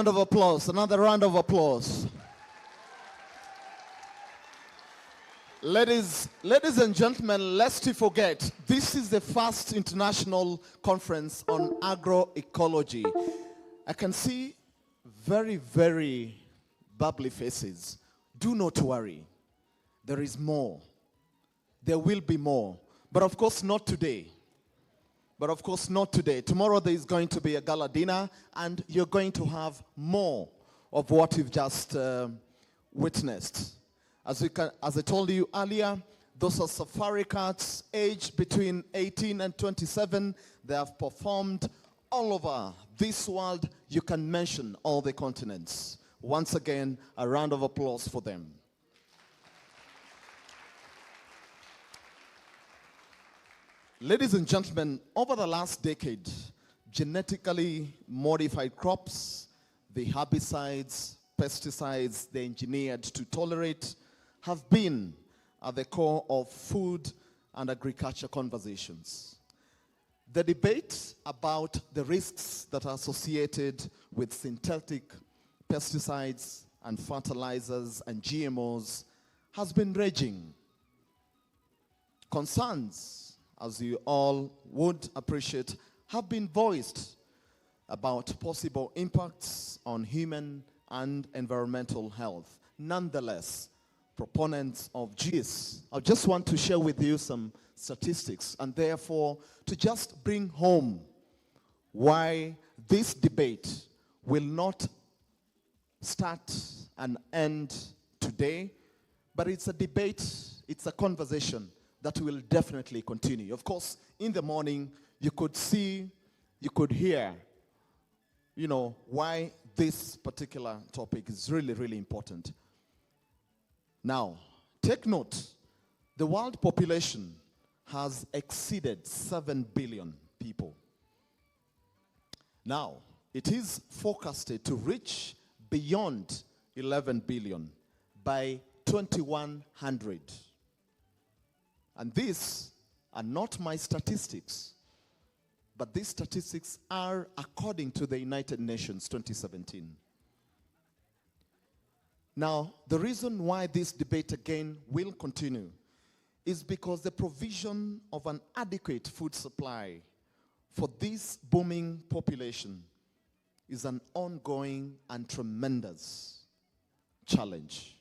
round of applause. Another round of applause. Ladies and gentlemen, lest you forget, this is the first international conference on agroecology. I can see very, very bubbly faces. Do not worry. There is more. There will be more. But of course not today. Tomorrow there is going to be a gala dinner and you're going to have more of what you've just witnessed. As I told you earlier, those are safari cats aged between 18 and 27. They have performed all over this world. You can mention all the continents. Once again, a round of applause for them. Ladies and gentlemen, over the last decade, genetically modified crops, the herbicides, pesticides they engineered to tolerate have been at the core of food and agriculture conversations. The debate about the risks that are associated with synthetic pesticides and fertilizers and GMOs has been raging. Concerns, as you all would appreciate, have been voiced about possible impacts on human and environmental health. Nonetheless, proponents of GIS, I just want to share with you some statistics and therefore to just bring home why this debate will not start and end today, but it's a debate, it's a conversation that will definitely continue. Of course, in the morning, you could see, you could hear, why this particular topic is really, really important. Now, take note, the world population has exceeded 7 billion people. Now, it is forecasted to reach beyond 11 billion by 2100. And these are not my statistics, but these statistics are according to the United Nations 2017. Now, the reason why this debate again will continue is because the provision of an adequate food supply for this booming population is an ongoing and tremendous challenge.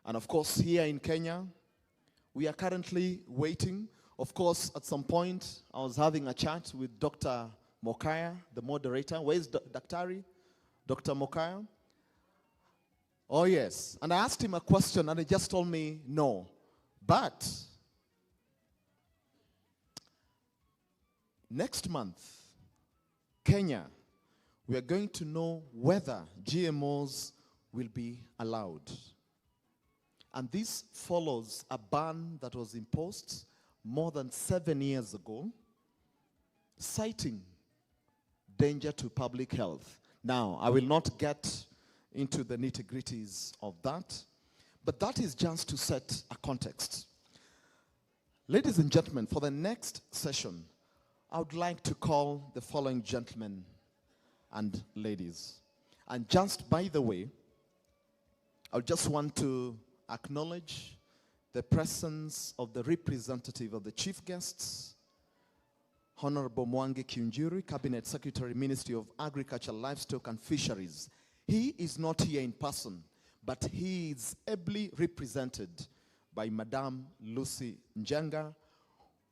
And of course, here in Kenya, we are currently waiting. Of course, at some point, I was having a chat with Dr. Mokaya, the moderator. Where is Daktari? Dr. Mokaya? Oh, yes. And I asked him a question, and he just told me no. But next month, Kenya, we are going to know whether GMOs will be allowed. And this follows a ban that was imposed more than 7 years ago, citing danger to public health. Now, I will not get into the nitty-gritties of that, but that is just to set a context. Ladies and gentlemen, for the next session, I would like to call the following gentlemen and ladies. And just by the way, I just want to acknowledge the presence of the representative of the chief guests, Honorable Mwangi Kiunjuri, Cabinet Secretary, Ministry of Agriculture, Livestock and Fisheries. He is not here in person, but he is ably represented by Madame Lucy Njenga,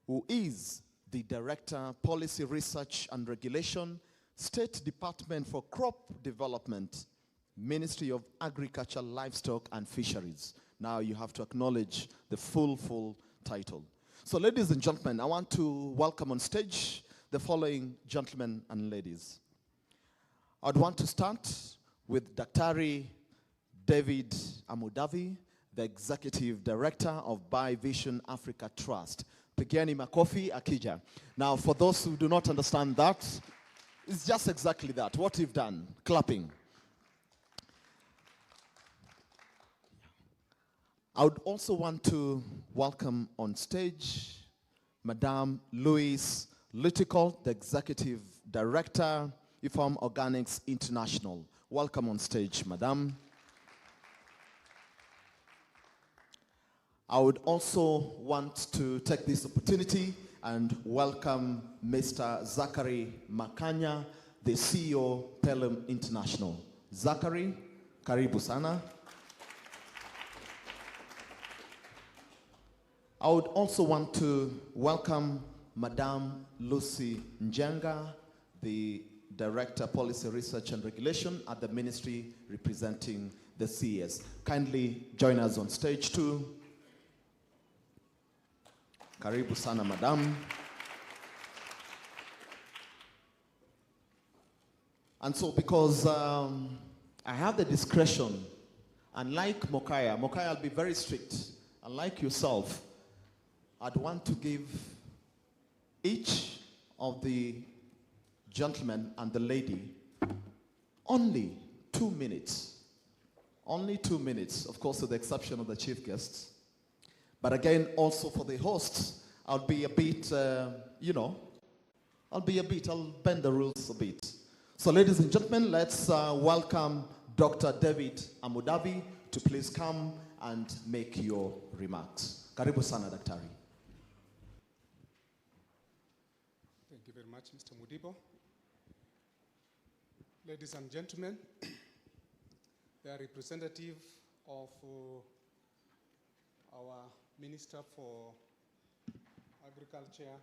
who is the Director, Policy Research and Regulation, State Department for Crop Development, Ministry of Agriculture, Livestock and Fisheries. Now you have to acknowledge the full title. So ladies and gentlemen, I want to welcome on stage the following gentlemen and ladies. I'd want to start with Daktari David Amudavi, the Executive Director of Vision Africa Trust. Pigeni makofi akija. Now, for those who do not understand that, it's just exactly that, what you've done, clapping. I would also want to welcome on stage Madame Louise Liticol, the Executive Director, Farm Organics International. Welcome on stage, Madam. I would also want to take this opportunity and welcome Mr. Zachary Makanya, the CEO, Pelham International. Zachary, karibu sana. I would also want to welcome Madame Lucy Njenga, the Director, Policy Research and Regulation at the Ministry representing the CES. Kindly join us on stage too. Karibu sana, Madam. And so because I have the discretion, unlike Mokaya, I'll be very strict. Unlike yourself, I'd want to give each of the gentlemen and the lady only 2 minutes. Only 2 minutes, of course, with the exception of the chief guests. But again, also for the hosts, I'll be a bit, I'll bend the rules a bit. So ladies and gentlemen, let's welcome Dr. David Amudabi to please come and make your remarks. Karibu sana, Daktari. Thank you very much, Mr. Mudibo. Ladies and gentlemen, the representative of our Minister for Agriculture,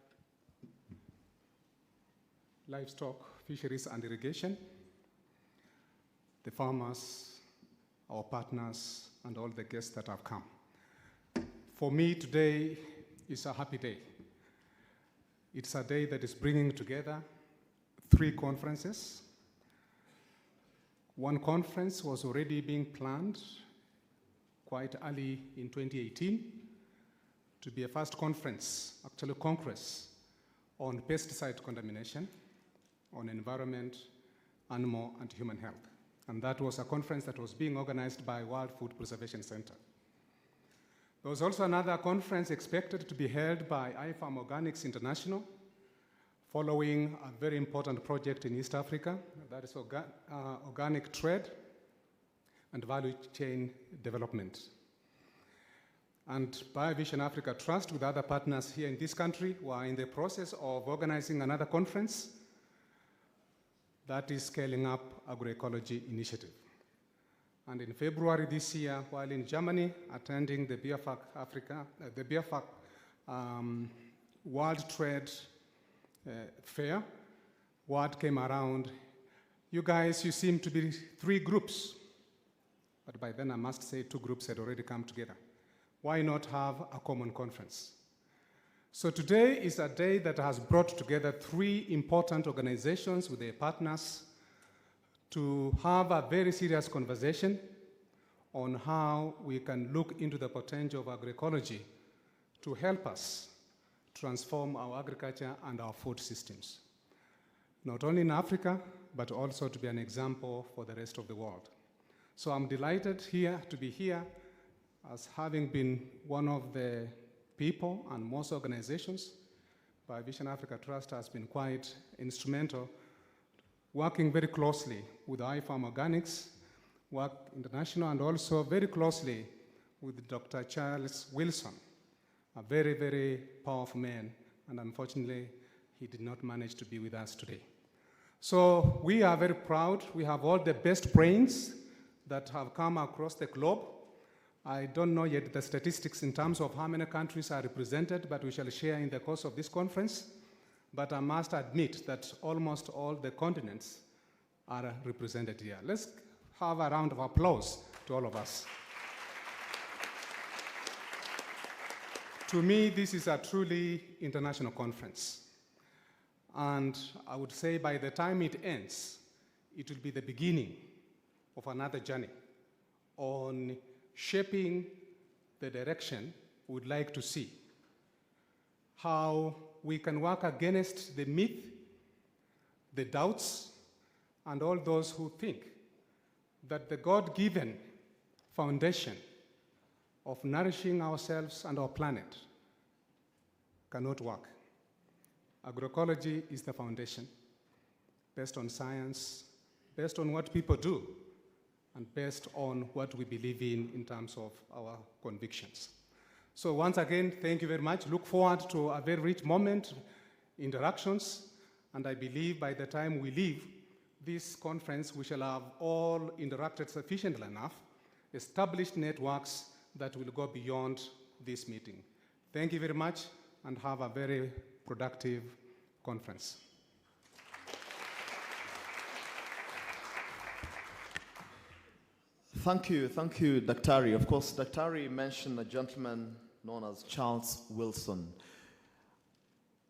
Livestock, Fisheries and Irrigation, the farmers, our partners, and all the guests that have come. For me, today is a happy day. It's a day that is bringing together 3 conferences. One conference was already being planned quite early in 2018 to be a first conference, actually congress, on pesticide contamination, on environment, animal and human health. And that was a conference that was being organized by World Food Preservation Center. There was also another conference expected to be held by IFARM Organics International, following a very important project in East Africa, that is organic trade and value chain development. And BioVision Africa Trust, with other partners here in this country, were in the process of organizing another conference that is scaling up agroecology initiative. And in February this year, while in Germany, attending the BioFAC Africa, the BioFAC World Trade Fair, word came around, you guys, you seem to be 3 groups. But by then I must say 2 groups had already come together. Why not have a common conference? So today is a day that has brought together 3 important organizations with their partners to have a very serious conversation on how we can look into the potential of agroecology to help us transform our agriculture and our food systems, not only in Africa, but also to be an example for the rest of the world. So I'm delighted to be here as having been one of the people and most organizations. BioVision Africa Trust has been quite instrumental, working very closely with IFARM Organics, Work International, and also very closely with Dr. Charles Wilson, a very, very powerful man, and unfortunately, he did not manage to be with us today. So we are very proud. We have all the best brains that have come across the globe. I don't know yet the statistics in terms of how many countries are represented, but we shall share in the course of this conference. But I must admit that almost all the continents are represented here. Let's have a round of applause to all of us. To me, this is a truly international conference. And I would say by the time it ends, it will be the beginning of another journey on shaping the direction we would like to see. How we can work against the myth, the doubts, and all those who think that the God-given foundation of nourishing ourselves and our planet cannot work. Agroecology is the foundation. based on science, based on what people do, and based on what we believe in terms of our convictions. So once again, thank you very much. Look forward to a very rich moment, interactions, and I believe by the time we leave this conference, we shall have all interacted sufficiently enough, established networks that will go beyond this meeting. Thank you very much, and have a very productive conference. Thank you, Daktari. Of course, Daktari mentioned a gentleman known as Charles Wilson.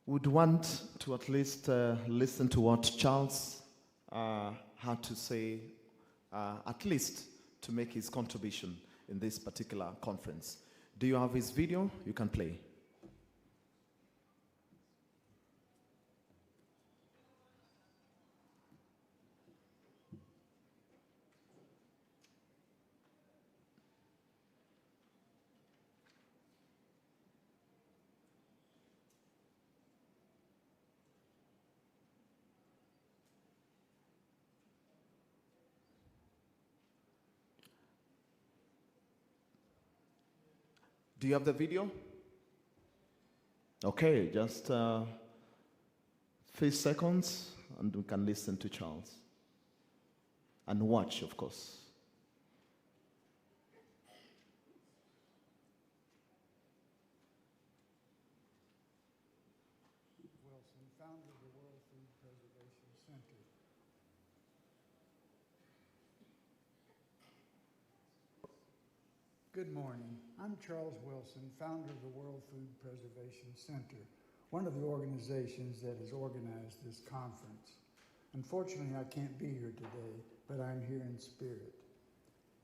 Would want to at least listen to what Charles had to say, at least to make his contribution in this particular conference. Do you have his video? You can play. Do you have the video? Okay, just 3 seconds and we can listen to Charles. And watch, of course. Wilson, founder of the World Food Preservation Center. Good morning. I'm Charles Wilson, founder of the World Food Preservation Center, one of the organizations that has organized this conference. Unfortunately, I can't be here today, but I'm here in spirit.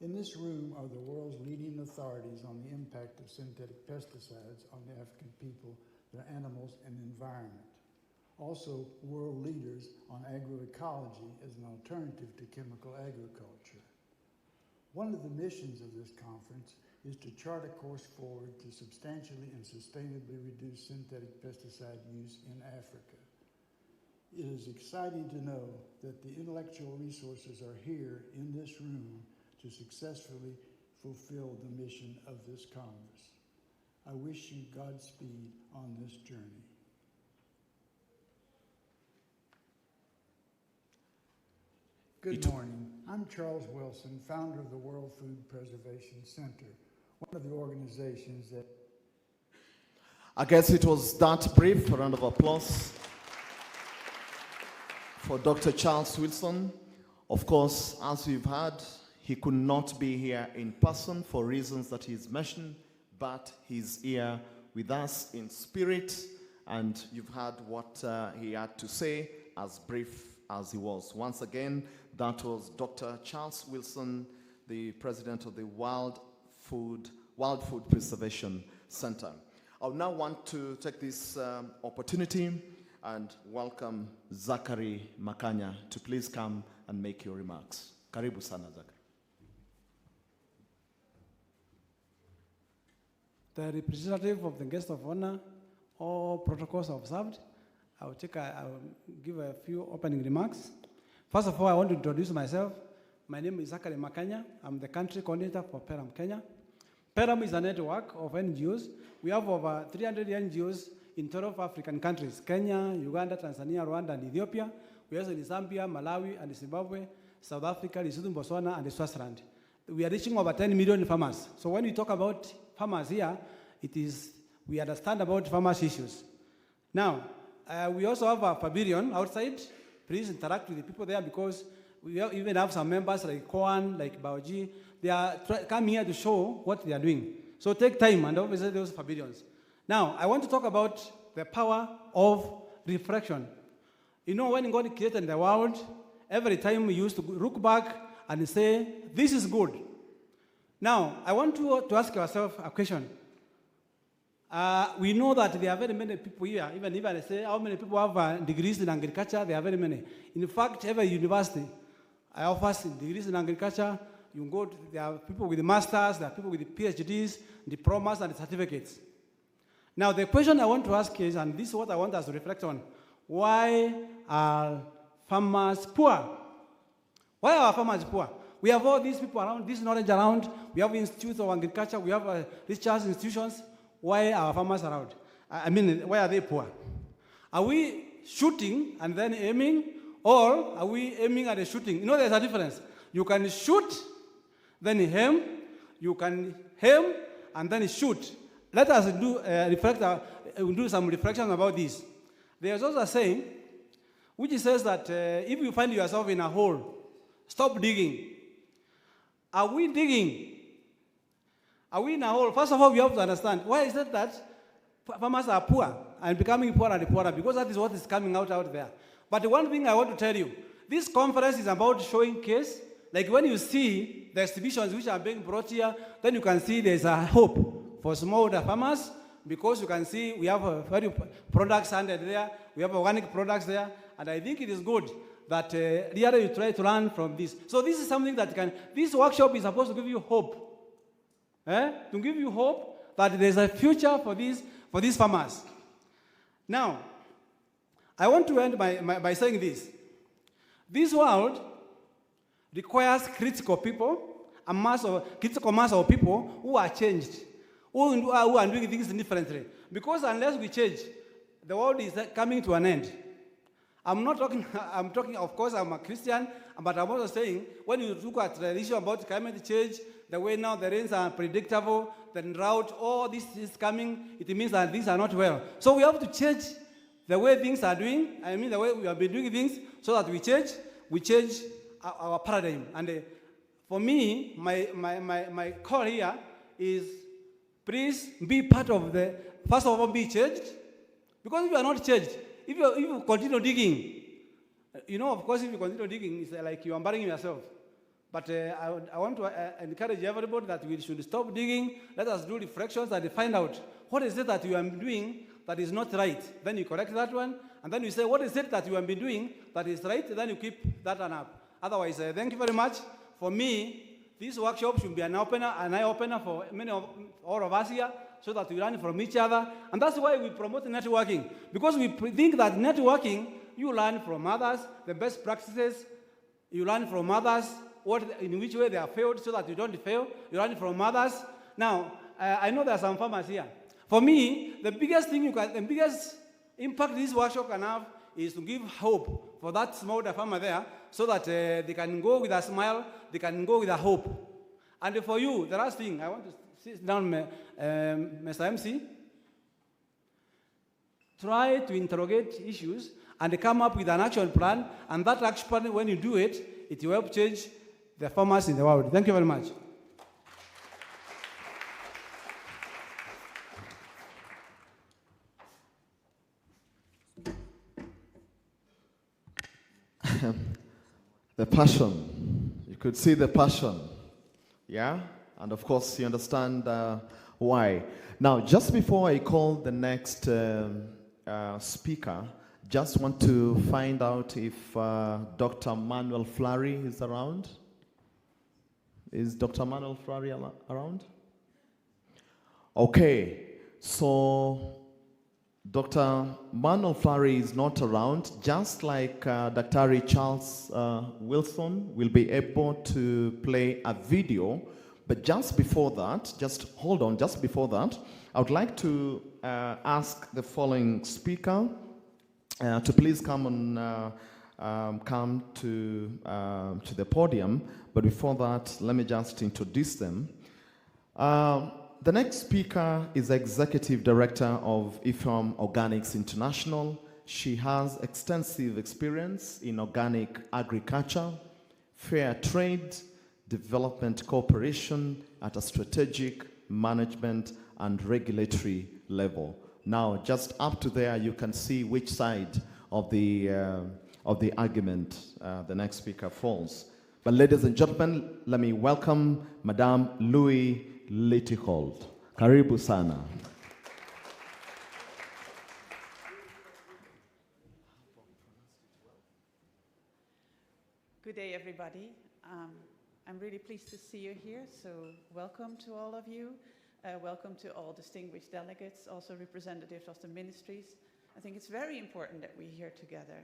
In this room are the world's leading authorities on the impact of synthetic pesticides on the African people, their animals, and the environment. Also, world leaders on agroecology as an alternative to chemical agriculture. One of the missions of this conference is to chart a course forward to substantially and sustainably reduce synthetic pesticide use in Africa. It is exciting to know that the intellectual resources are here in this room to successfully fulfill the mission of this Congress. I wish you Godspeed on this journey. Good morning. I'm Charles Wilson, founder of the World Food Preservation Center, one of the organizations that... I guess it was that brief. A round of applause for Dr. Charles Wilson. Of course, as we've heard, he could not be here in person for reasons that he's mentioned, but he's here with us in spirit, and you've heard what he had to say, as brief as he was. Once again, that was Dr. Charles Wilson, the president of the Wild Food Preservation Center. I would now want to take this opportunity and welcome Zachary Makanya to please come and make your remarks. Karibu sana, Zachary. The representative of the guest of honor, all protocols observed. I'll give a few opening remarks. First of all, I want to introduce myself. My name is Zachary Makanya. I'm the country coordinator for PERAM Kenya. PERAM is a network of NGOs. We have over 300 NGOs in 12 African countries: Kenya, Uganda, Tanzania, Rwanda, and Ethiopia. We also in Zambia, Malawi, and Zimbabwe, South Africa, Lesotho, Botswana, and Swaziland. We are reaching over 10 million farmers. So when we talk about farmers here, we understand about farmers' issues. Now, we also have a pavilion outside. Please interact with the people there, because we even have some members like Koan, like Baoji. They are coming here to show what they are doing. So take time and visit those pavilions. Now, I want to talk about the power of reflection. You know, when God created the world, every time we used to look back and say, this is good. Now, I want to ask yourself a question. We know that there are very many people here. Even if I say how many people have degrees in agriculture, there are very many. In fact, every university offers degrees in agriculture. You go there are people with masters, there are people with PhDs, diplomas, and certificates. Now, the question I want to ask is, and this is what I want us to reflect on, why are farmers poor. Why are our farmers poor? We have all these people around, this knowledge around. We have institutes of agriculture. We have research institutions. Why are our farmers around? Why are they poor? Are we shooting and then aiming, or are we aiming at the shooting? You know, there's a difference. You can shoot, then aim. You can aim and then shoot. Let us do some reflection about this. There's also a saying which says that if you find yourself in a hole, stop digging. Are we digging? Are we in a hole? First of all, we have to understand, why is it that farmers are poor and becoming poorer and poorer? Because that is what is coming out there. But the one thing I want to tell you, this conference is about showing case. Like when you see the exhibitions which are being brought here, then you can see there's a hope for smallholder farmers, because you can see we have very products under there, we have organic products there, and I think it is good that really you try to learn from this. So this is something that this workshop is supposed to give you hope. To give you hope that there's a future for these farmers. Now, I want to end by saying this. This world requires critical people, critical mass of people who are changed, who are doing things differently. Because unless we change, the world is coming to an end. I'm talking, of course, I'm a Christian, but I'm also saying, when you look at the issue about climate change, the way now the rains are predictable, the drought, all this is coming, it means that things are not well. So we have to change the way things are doing, the way we have been doing things, so that we change our paradigm. And for me, my call here is, please be part of first of all, be changed. Because if you are not changed, if you continue digging, of course, if you continue digging, it's like you are burying yourself. But I want to encourage everybody that we should stop digging. Let us do reflections and find out what is it that you are doing that is not right. Then you correct that one, and then you say, what is it that you have been doing that is right? Then you keep that one up. Otherwise, thank you very much. For me, this workshop should be an eye-opener for all of us here, so that we learn from each other. And that's why we promote networking. Because we think that networking, you learn from others, the best practices, you learn from others, in which way they have failed, so that you don't fail. You learn from others. Now, I know there are some farmers here. For me, the biggest impact this workshop can have is to give hope for that smallholder farmer there, so that they can go with a smile, they can go with a hope. And for you, the last thing, I want to sit down, Mr. MC. Try to interrogate issues and come up with an action plan, and that action plan, when you do it, it will help change the farmers in the world. Thank you very much. The passion. You could see the passion. Yeah? And of course, you understand why. Now, just before I call the next speaker, just want to find out if Dr. Manuel Fleury is around. Is Dr. Manuel Fleury around? Okay, so Dr. Manuel Fleury is not around, just like Dr. Charles Wilson will be able to play a video. But just before that, just hold on, just before that, I would like to ask the following speaker to please come to the podium. But before that, let me just introduce them. The next speaker is Executive Director of Istream Organics International. She has extensive experience in organic agriculture, fair trade, development cooperation at a strategic, management, and regulatory level. Now, just up to there, you can see which side of the argument the next speaker falls. But ladies and gentlemen, let me welcome Madame Louis Littihold. Karibu sana. Good day, everybody. I'm really pleased to see you here, so welcome to all of you. Welcome to all distinguished delegates, also representatives of the ministries. I think it's very important that we're here together.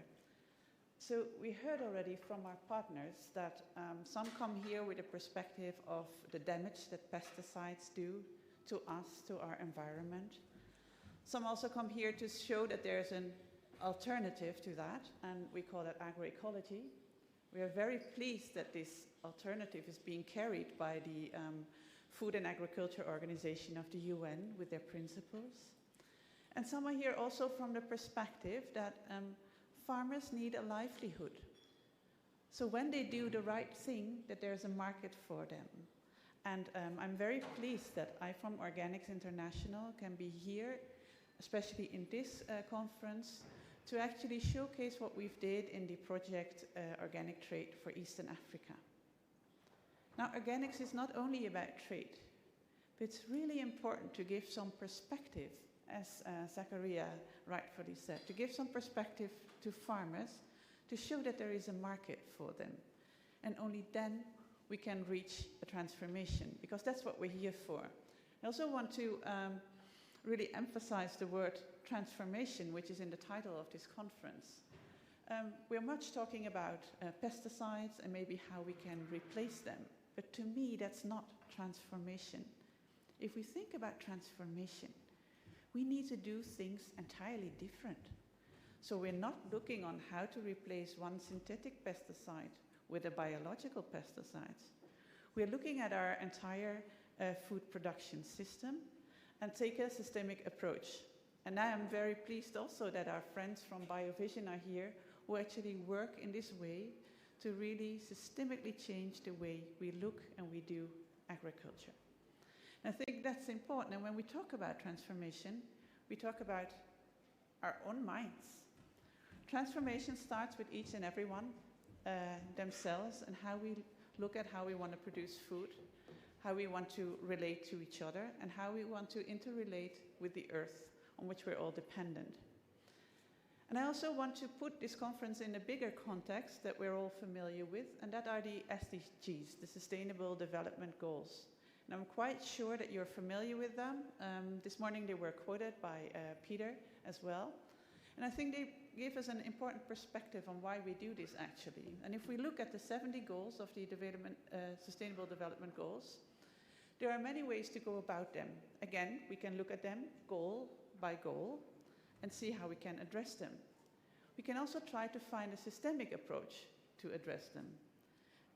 So we heard already from our partners that some come here with a perspective of the damage that pesticides do to us, to our environment. Some also come here to show that there's an alternative to that, and we call it agroecology. We are very pleased that this alternative is being carried by the Food and Agriculture Organization of the UN with their principles. And some are here also from the perspective that farmers need a livelihood. So when they do the right thing, that there's a market for them. And I'm very pleased that IFOM Organics International can be here, especially in this conference, to actually showcase what we've did in the project Organic Trade for Eastern Africa. Now, organics is not only about trade, but it's really important to give some perspective, as Zachariah rightfully said, to give some perspective to farmers to show that there is a market for them. And only then we can reach a transformation, because that's what we're here for. I also want to really emphasize the word transformation, which is in the title of this conference. We're much talking about pesticides and maybe how we can replace them. But to me, that's not transformation. If we think about transformation, we need to do things entirely different. So we're not looking on how to replace one synthetic pesticide with a biological pesticide. We're looking at our entire food production system and take a systemic approach. And I am very pleased also that our friends from BioVision are here who actually work in this way to really systemically change the way we look and we do agriculture. And I think that's important. And when we talk about transformation, we talk about our own minds. Transformation starts with each and every one themselves and how we look at how we want to produce food, how we want to relate to each other, and how we want to interrelate with the earth on which we're all dependent. And I also want to put this conference in a bigger context that we're all familiar with, and that are the SDGs, the Sustainable Development Goals. And I'm quite sure that you're familiar with them. This morning they were quoted by Peter as well. And I think they give us an important perspective on why we do this actually. And if we look at the 70 goals of the Sustainable Development Goals, there are many ways to go about them. Again, we can look at them goal by goal and see how we can address them. We can also try to find a systemic approach to address them.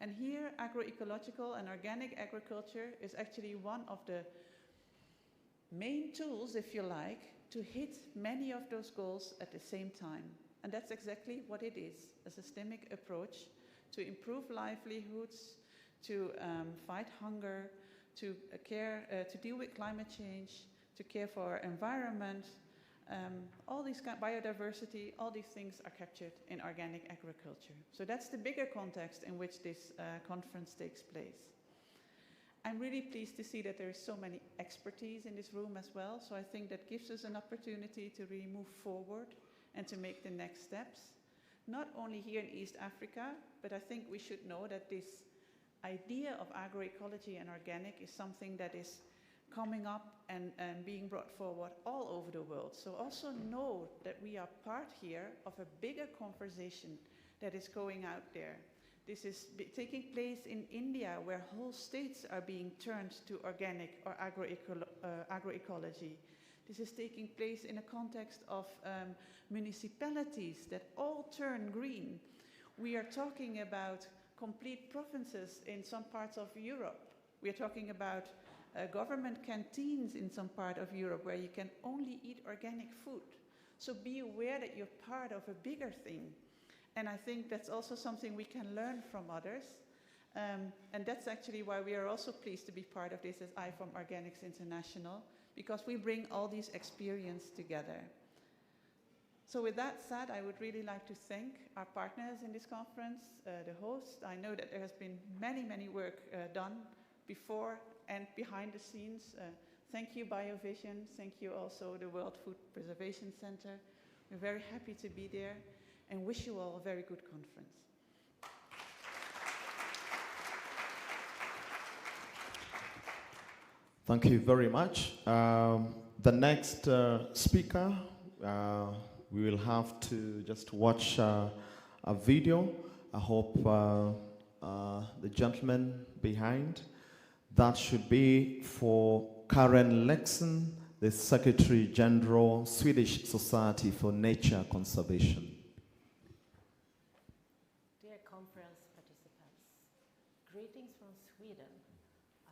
And here, agroecological and organic agriculture is actually one of the main tools, if you like, to hit many of those goals at the same time. And that's exactly what it is, a systemic approach to improve livelihoods, to fight hunger, to deal with climate change, to care for our environment. All these biodiversity, all these things are captured in organic agriculture. So that's the bigger context in which this conference takes place. I'm really pleased to see that there is so many expertise in this room as well. So I think that gives us an opportunity to really move forward and to make the next steps. Not only here in East Africa, but I think we should know that this idea of agroecology and organic is something that is coming up and being brought forward all over the world. So also know that we are part here of a bigger conversation that is going out there. This is taking place in India, where whole states are being turned to organic or agroecology. This is taking place in a context of municipalities that all turn green. We are talking about complete provinces in some parts of Europe. We are talking about government canteens in some part of Europe where you can only eat organic food. So be aware that you're part of a bigger thing. And I think that's also something we can learn from others. And that's actually why we are also pleased to be part of this as IFOM Organics International, because we bring all these experiences together. So with that said, I would really like to thank our partners in this conference, the host. I know that there has been many work done before and behind the scenes. Thank you, BioVision. Thank you also, the World Food Preservation Center. We're very happy to be there and wish you all a very good conference. Thank you very much. The next speaker, we will have to just watch a video. I hope the gentleman behind, that should be for Karen Lexon, the Secretary General, Swedish Society for Nature Conservation. Dear conference participants, greetings from Sweden.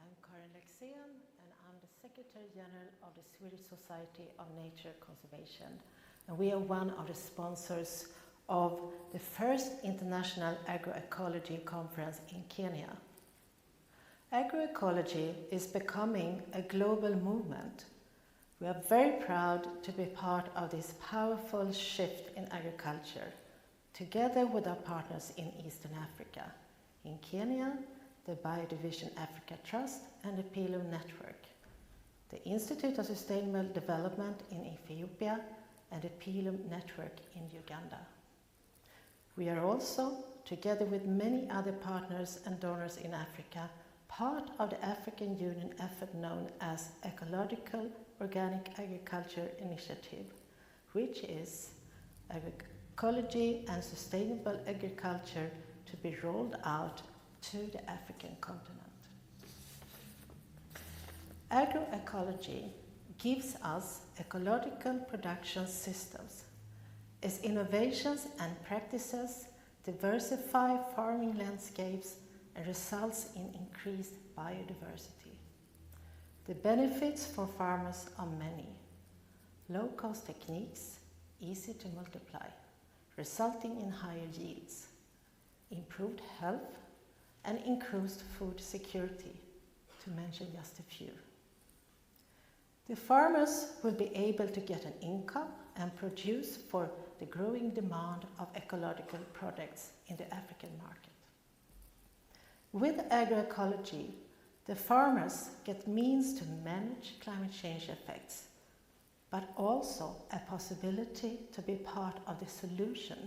I'm Karen Lexon and I'm the Secretary General of the Swedish Society of Nature Conservation. And we are one of the sponsors of the first International Agroecology Conference in Kenya. Agroecology is becoming a global movement. We are very proud to be part of this powerful shift in agriculture, together with our partners in Eastern Africa, in Kenya, the Biodivision Africa Trust and the Pilum Network, the Institute of Sustainable Development in Ethiopia and the Pilum Network in Uganda. We are also, together with many other partners and donors in Africa, part of the African Union effort known as Ecological Organic Agriculture Initiative, which is agroecology and sustainable agriculture to be rolled out to the African continent. Agroecology gives us ecological production systems. Its innovations and practices diversify farming landscapes and results in increased biodiversity. The benefits for farmers are many. Low-cost techniques, easy to multiply, resulting in higher yields, improved health, and increased food security, to mention just a few. The farmers will be able to get an income and produce for the growing demand of ecological products in the African market. With agroecology, the farmers get means to manage climate change effects, but also a possibility to be part of the solution,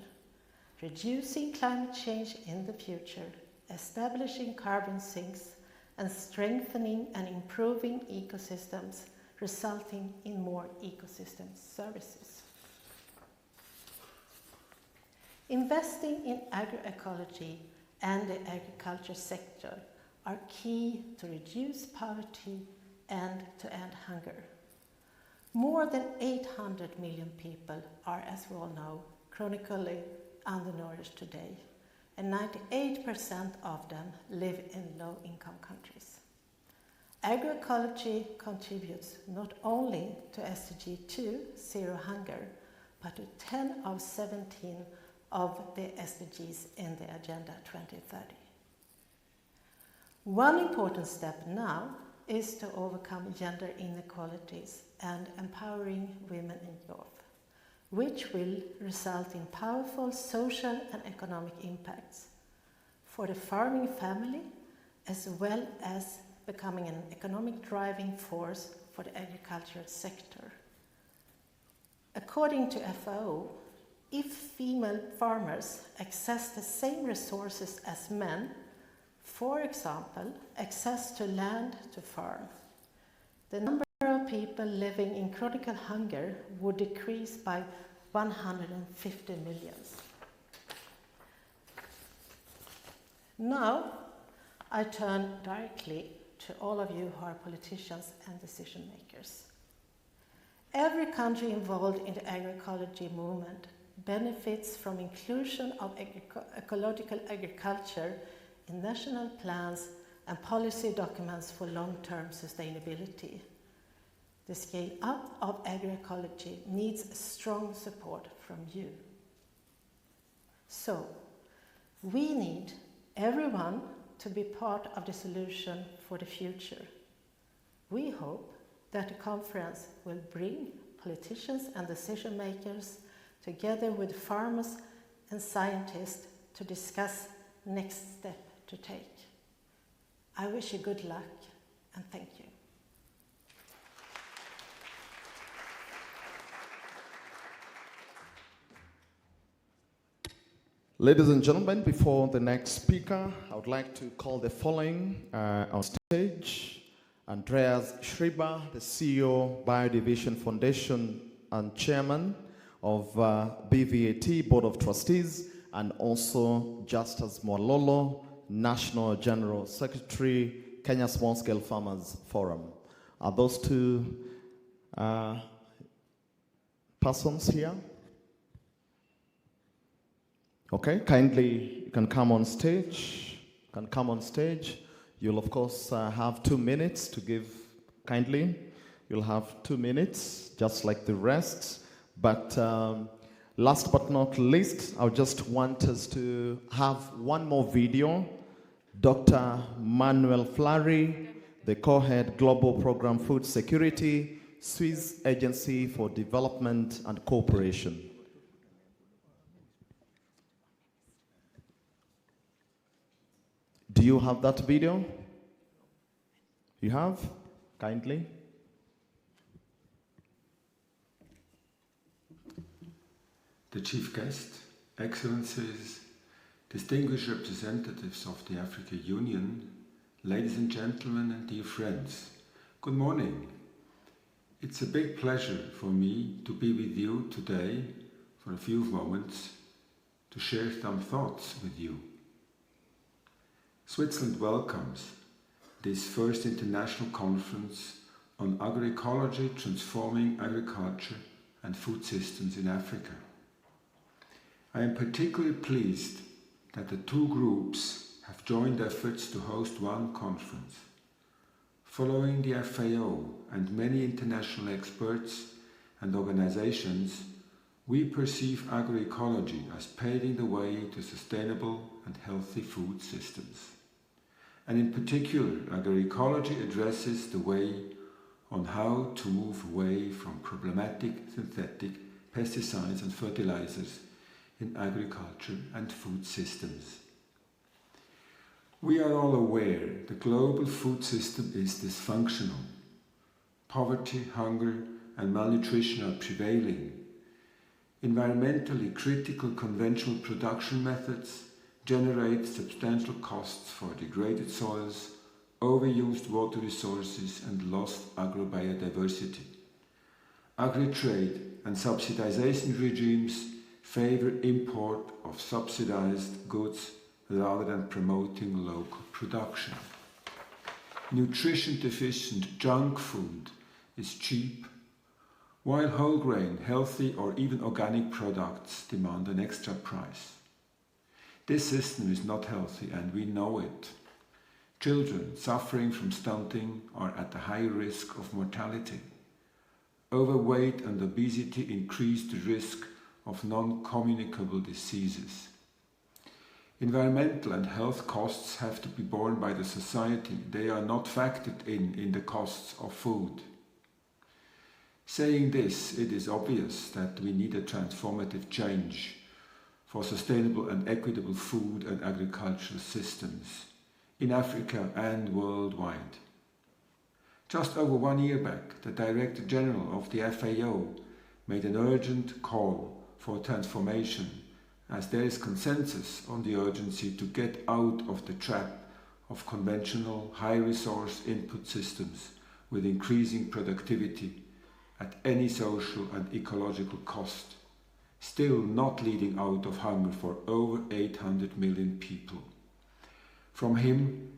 reducing climate change in the future, establishing carbon sinks, and strengthening and improving ecosystems, resulting in more ecosystem services. Investing in agroecology and the agriculture sector are key to reduce poverty and to end hunger. More than 800 million people are, as we all know, chronically undernourished today, and 98% of them live in low-income countries. Agroecology contributes not only to SDG 2, Zero Hunger, but to 10 of 17 of the SDGs in the Agenda 2030. One important step now is to overcome gender inequalities and empowering women and youth, which will result in powerful social and economic impacts for the farming family, as well as becoming an economic driving force for the agricultural sector. According to FAO, if female farmers access the same resources as men, for example, access to land to farm, the number of people living in chronic hunger would decrease by 150 million. Now, I turn directly to all of you who are politicians and decision makers. Every country involved in the agroecology movement benefits from inclusion of ecological agriculture in national plans and policy documents for long-term sustainability. The scale up of agroecology needs strong support from you. So, we need everyone to be part of the solution for the future. We hope that the conference will bring politicians and decision makers together with farmers and scientists to discuss next step to take. I wish you good luck and thank you. Ladies and gentlemen, before the next speaker, I would like to call the following on stage. Andreas Schreiber, the CEO, Biodivision Foundation and Chairman of BVAT Board of Trustees, and also Justus Mwalolo, National General Secretary, Kenya Small Scale Farmers Forum. Are those two persons here? Okay, kindly, you can come on stage. You'll, of course, have 2 minutes to give, kindly. You'll have 2 minutes, just like the rest. But last but not least, I just want us to have one more video. Dr. Manuel Fleury, the co-head Global Program Food Security, Swiss Agency for Development and Cooperation. Do you have that video? You have? Kindly. The Chief Guest, Excellencies, distinguished representatives of the African Union, ladies and gentlemen and dear friends, good morning. It's a big pleasure for me to be with you today for a few moments to share some thoughts with you. Switzerland welcomes this first international conference on agroecology transforming agriculture and food systems in Africa. I am particularly pleased that the two groups have joined efforts to host one conference. Following the FAO and many international experts and organizations, we perceive agroecology as paving the way to sustainable and healthy food systems. And in particular, agroecology addresses the way on how to move away from problematic synthetic pesticides and fertilizers in agriculture and food systems. We are all aware the global food system is dysfunctional. Poverty, hunger, and malnutrition are prevailing. Environmentally critical conventional production methods generate substantial costs for degraded soils, overused water resources, and lost agrobiodiversity. Agri-trade and subsidization regimes favor import of subsidized goods rather than promoting local production. Nutrition-deficient junk food is cheap, while whole grain, healthy or even organic products demand an extra price. This system is not healthy and we know it. Children suffering from stunting are at a high risk of mortality. Overweight and obesity increase the risk of non-communicable diseases. Environmental and health costs have to be borne by the society. They are not factored in the costs of food. Saying this, it is obvious that we need a transformative change for sustainable and equitable food and agricultural systems in Africa and worldwide. Just over 1 year back, the Director General of the FAO made an urgent call for transformation, as there is consensus on the urgency to get out of the trap of conventional high-resource input systems with increasing productivity at any social and ecological cost, still not leading out of hunger for over 800 million people. From him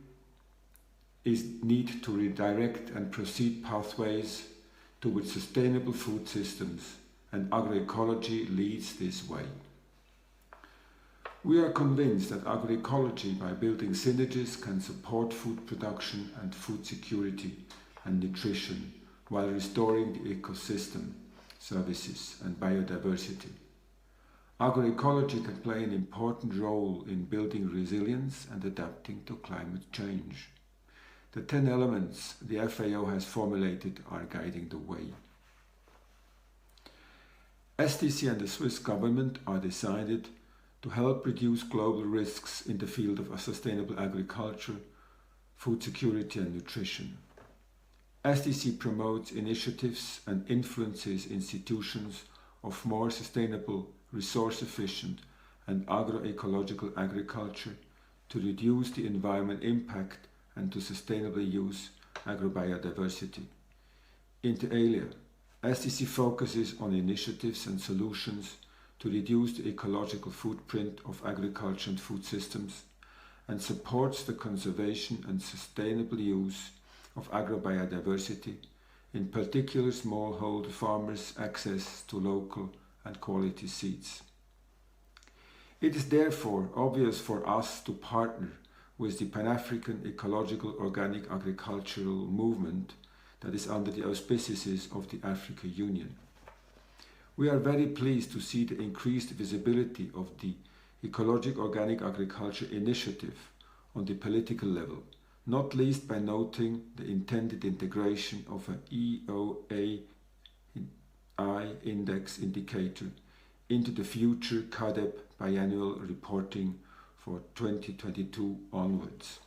is need to redirect and proceed pathways towards sustainable food systems, and agroecology leads this way. We are convinced that agroecology, by building synergies, can support food production and food security and nutrition while restoring the ecosystem, services and biodiversity. Agroecology can play an important role in building resilience and adapting to climate change. The 10 elements the FAO has formulated are guiding the way. SDC and the Swiss government are decided to help reduce global risks in the field of sustainable agriculture, food security and nutrition. SDC promotes initiatives and influences institutions of more sustainable, resource-efficient and agroecological agriculture to reduce the environmental impact and to sustainably use agrobiodiversity. Inter alia, SDC focuses on initiatives and solutions to reduce the ecological footprint of agriculture and food systems, and supports the conservation and sustainable use of agrobiodiversity, in particular smallholder farmers' access to local and quality seeds. It is therefore obvious for us to partner with the Pan-African Ecological Organic Agricultural Movement that is under the auspices of the Africa Union. We are very pleased to see the increased visibility of the Ecologic Organic Agriculture Initiative on the political level, not least by noting the intended integration of an EOAI index indicator into the future CADEP biannual reporting for 2022 onwards.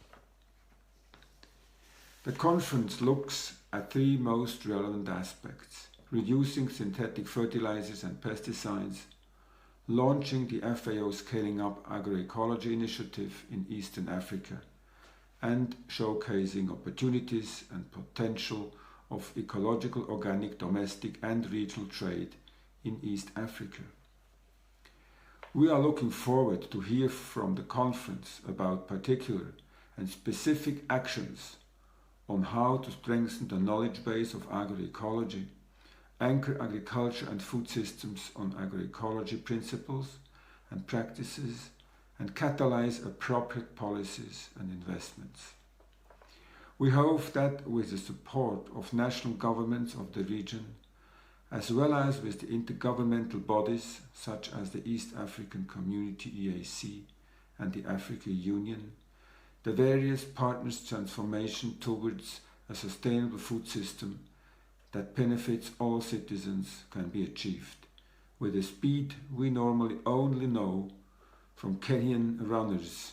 The conference looks at three most relevant aspects: reducing synthetic fertilizers and pesticides, launching the FAO Scaling Up Agroecology Initiative in Eastern Africa, and showcasing opportunities and potential of ecological organic domestic and regional trade in East Africa. We are looking forward to hear from the conference about particular and specific actions on how to strengthen the knowledge base of agroecology, anchor agriculture and food systems on agroecology principles and practices, and catalyze appropriate policies and investments. We hope that with the support of national governments of the region, as well as with the intergovernmental bodies such as the East African Community EAC and the Africa Union, the various partners' transformation towards a sustainable food system that benefits all citizens can be achieved with a speed we normally only know from Kenyan runners,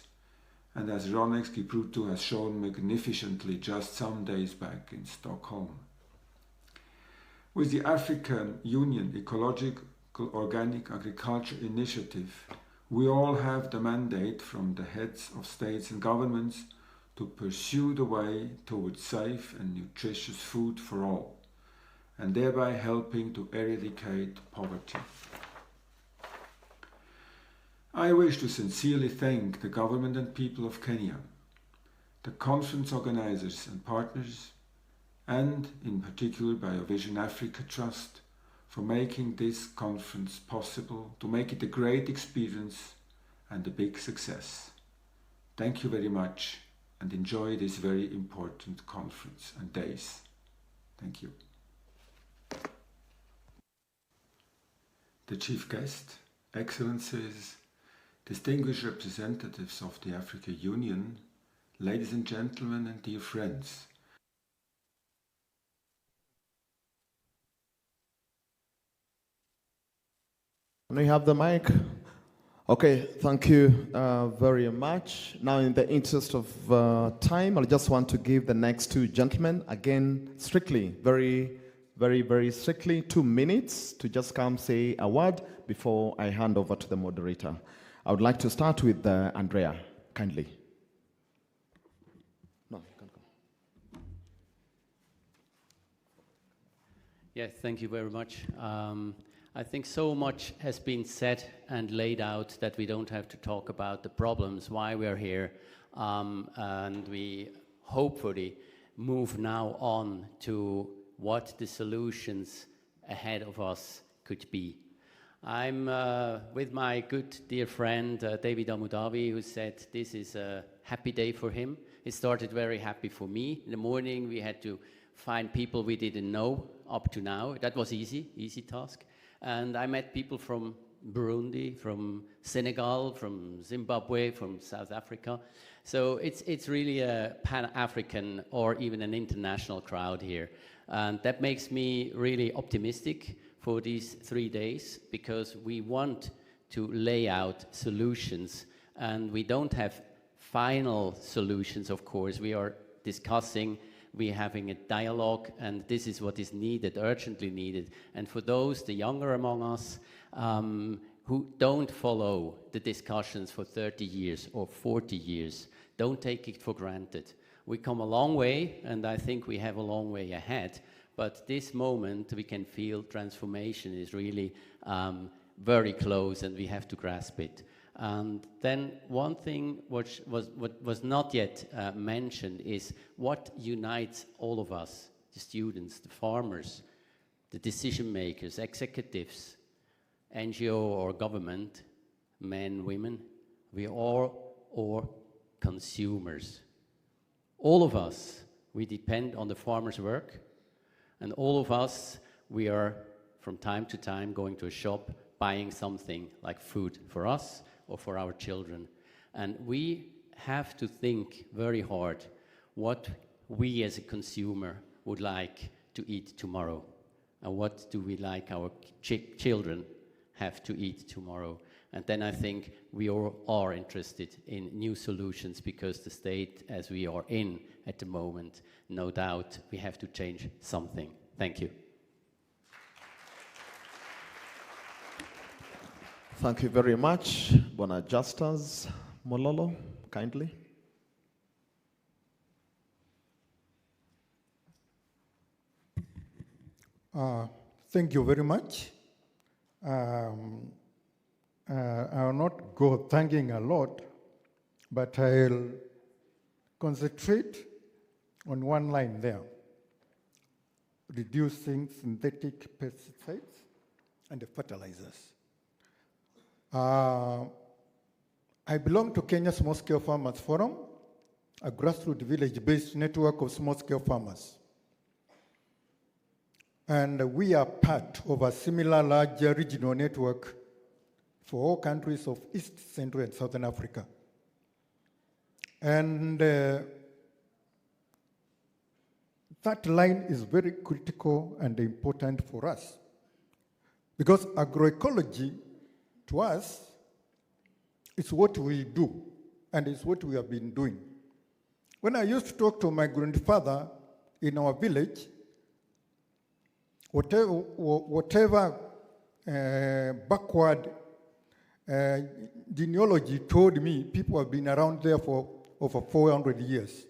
and as Ronex Kipruto has shown magnificently just some days back in Stockholm. With the African Union Ecological Organic Agriculture Initiative, we all have the mandate from the heads of states and governments to pursue the way towards safe and nutritious food for all, and thereby helping to eradicate poverty. I wish to sincerely thank the government and people of Kenya, the conference organizers and partners, and in particular BioVision Africa Trust, for making this conference possible, to make it a great experience and a big success. Thank you very much and enjoy this very important conference and days. Thank you. The Chief Guest, Excellencies, distinguished representatives of the Africa Union, ladies and gentlemen and dear friends, Can we have the mic? Okay, thank you very much. Now, in the interest of time, I just want to give the next two gentlemen, again, strictly, very strictly, 2 minutes to just come say a word before I hand over to the moderator. I would like to start with Andrea, kindly. No, you can go. Yes, thank you very much. I think so much has been said and laid out that we don't have to talk about the problems, why we're here, and we hopefully move now on to what the solutions ahead of us could be. I'm with my good dear friend David Amudabi, who said this is a happy day for him. It started very happy for me. In the morning we had to find people we didn't know up to now. That was easy task. And I met people from Burundi, from Senegal, from Zimbabwe, from South Africa. So it's really a Pan-African or even an international crowd here. And that makes me really optimistic for these 3 days, because we want to lay out solutions, and we don't have final solutions, of course. We are discussing, we're having a dialogue, and this is what is needed, urgently needed. And for those, the younger among us, who don't follow the discussions for 30 years or 40 years, don't take it for granted. We come a long way, and I think we have a long way ahead, but this moment we can feel transformation is really very close and we have to grasp it. And then one thing which was not yet mentioned is what unites all of us, the students, the farmers, the decision makers, executives, NGO or government, men, women, we are all consumers. All of us, we depend on the farmer's work, and all of us, we are from time to time going to a shop, buying something like food for us or for our children. And we have to think very hard what we as a consumer would like to eat tomorrow, and what do we like our children have to eat tomorrow. And then I think we all are interested in new solutions, because the state as we are in at the moment, no doubt we have to change something. Thank you. Thank you very much. Bona Justus Mololo, kindly. Thank you very much. I will not go thanking a lot, but I'll concentrate on one line there: reducing synthetic pesticides and fertilizers. I belong to Kenya Small-Scale Farmers Forum, a grassroots village-based network of small-scale farmers. And we are part of a similar large regional network for all countries of East, Central, and Southern Africa. And that line is very critical and important for us, because agroecology, to us, it's what we do, and it's what we have been doing. When I used to talk to my grandfather in our village, whatever backward genealogy told me, people have been around there for over 400 years.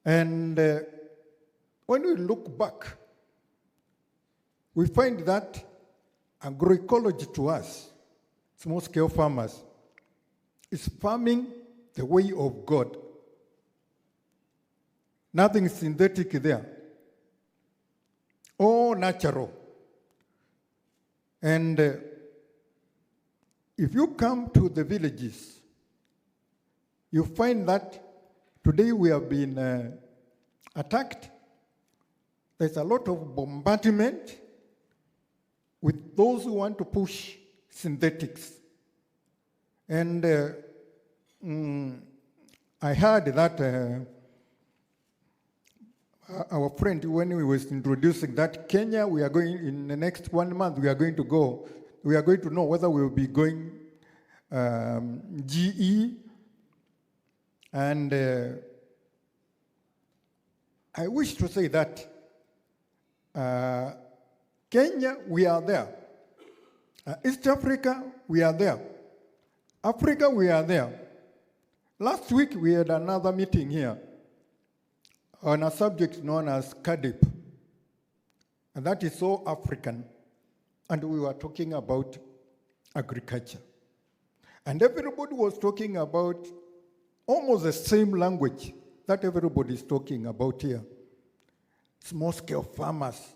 And when we look back, we find that agroecology to us, small-scale farmers, is farming the way of God. Nothing synthetic there. All natural. And if you come to the villages, you find that today we have been attacked. There's a lot of bombardment with those who want to push synthetics. And I heard that our friend, when he was introducing that Kenya, we are going, in the next 1 month, we are going to know whether we will be going GE. And I wish to say that Kenya, we are there. East Africa, we are there. Africa, we are there. Last week, we had another meeting here on a subject known as CADIP, and that is so African, and we were talking about agriculture. And everybody was talking about almost the same language that everybody is talking about here: small-scale farmers.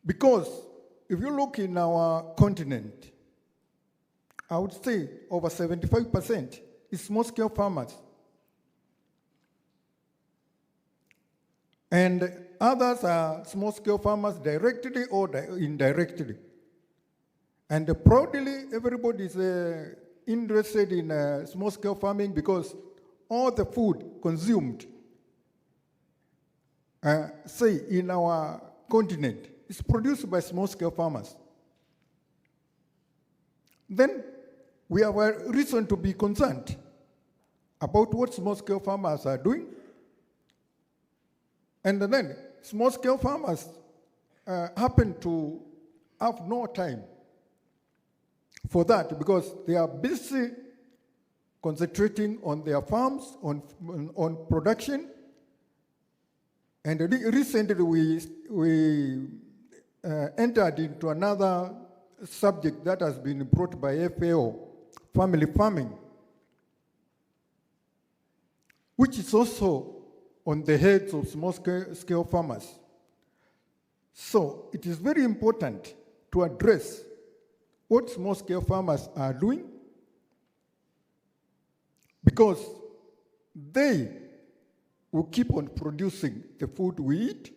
Because if you look in our continent, I would say over 75% is small-scale farmers. And others are small-scale farmers directly or indirectly. And proudly, everybody is interested in small-scale farming, because all the food consumed, say, in our continent is produced by small-scale farmers. Then we have a reason to be concerned about what small-scale farmers are doing. And then small-scale farmers happen to have no time for that, because they are busy concentrating on their farms, on production. And recently entered into another subject that has been brought by FAO, family farming, which is also on the heads of small-scale farmers. So it is very important to address what small-scale farmers are doing, because they will keep on producing the food we eat,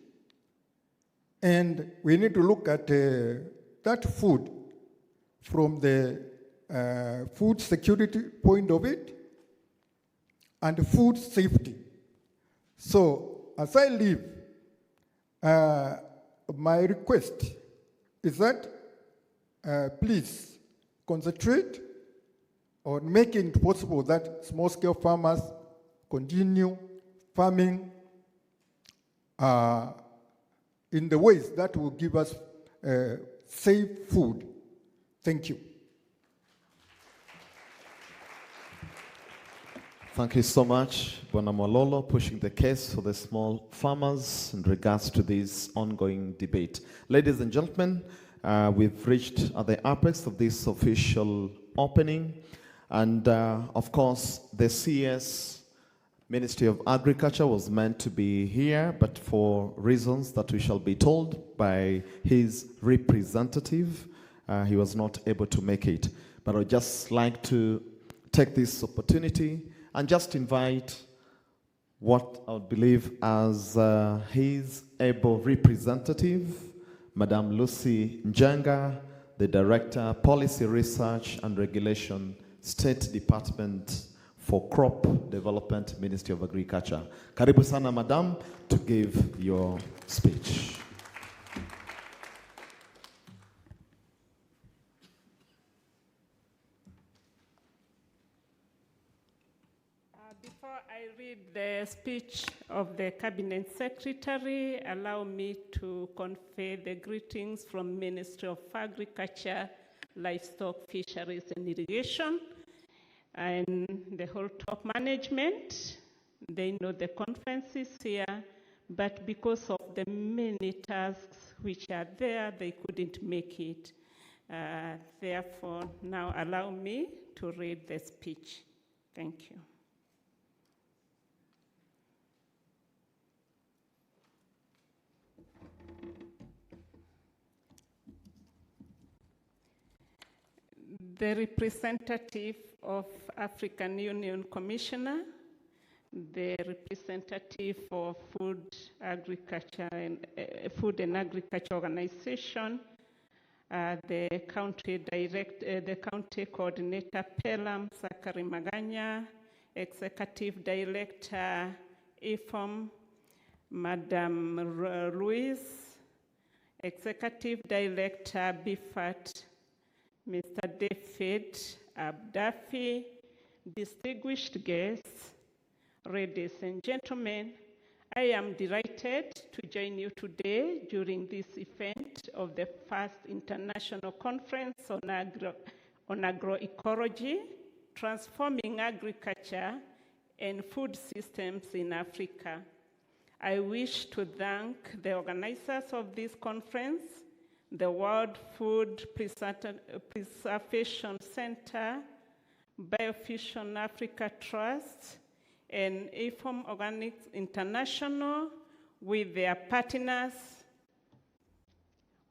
and we need to look at that food from the food security point of it and food safety. So as I leave, my request is that please concentrate on making it possible that small-scale farmers continue farming in the ways that will give us safe food. Thank you. Thank you so much, Bwana Mololo, pushing the case for the small farmers in regards to this ongoing debate. Ladies and gentlemen, we've reached at the apex of this official opening. And of course, the CS Ministry of Agriculture was meant to be here, but for reasons that we shall be told by his representative, he was not able to make it. But I'd just like to take this opportunity and just invite what I would believe as his able representative, Madam Lucy Njenga, the Director, Policy Research and Regulation, State Department for Crop Development, Ministry of Agriculture. Karibu sana, Madam, to give your speech. Before I read the speech of the Cabinet Secretary, allow me to convey the greetings from Ministry of Agriculture, Livestock, Fisheries and Irrigation, and the whole top management. They know the conference is here, but because of the many tasks which are there, they couldn't make it. Therefore, now allow me to read the speech. Thank you. The representative of African Union Commissioner, the representative of Food and Agriculture Organization, the county coordinator Pelham Zachary Maganya, executive director IFOM Madam Ruiz, executive director BFAT Mr. David Abdafi, distinguished guests, ladies and gentlemen, I am delighted to join you today during this event of the first international conference on agroecology, transforming agriculture and food systems in Africa. I wish to thank the organizers of this conference, the World Food Preservation Center, Biofusion Africa Trust, and IFOM Organics International with their partners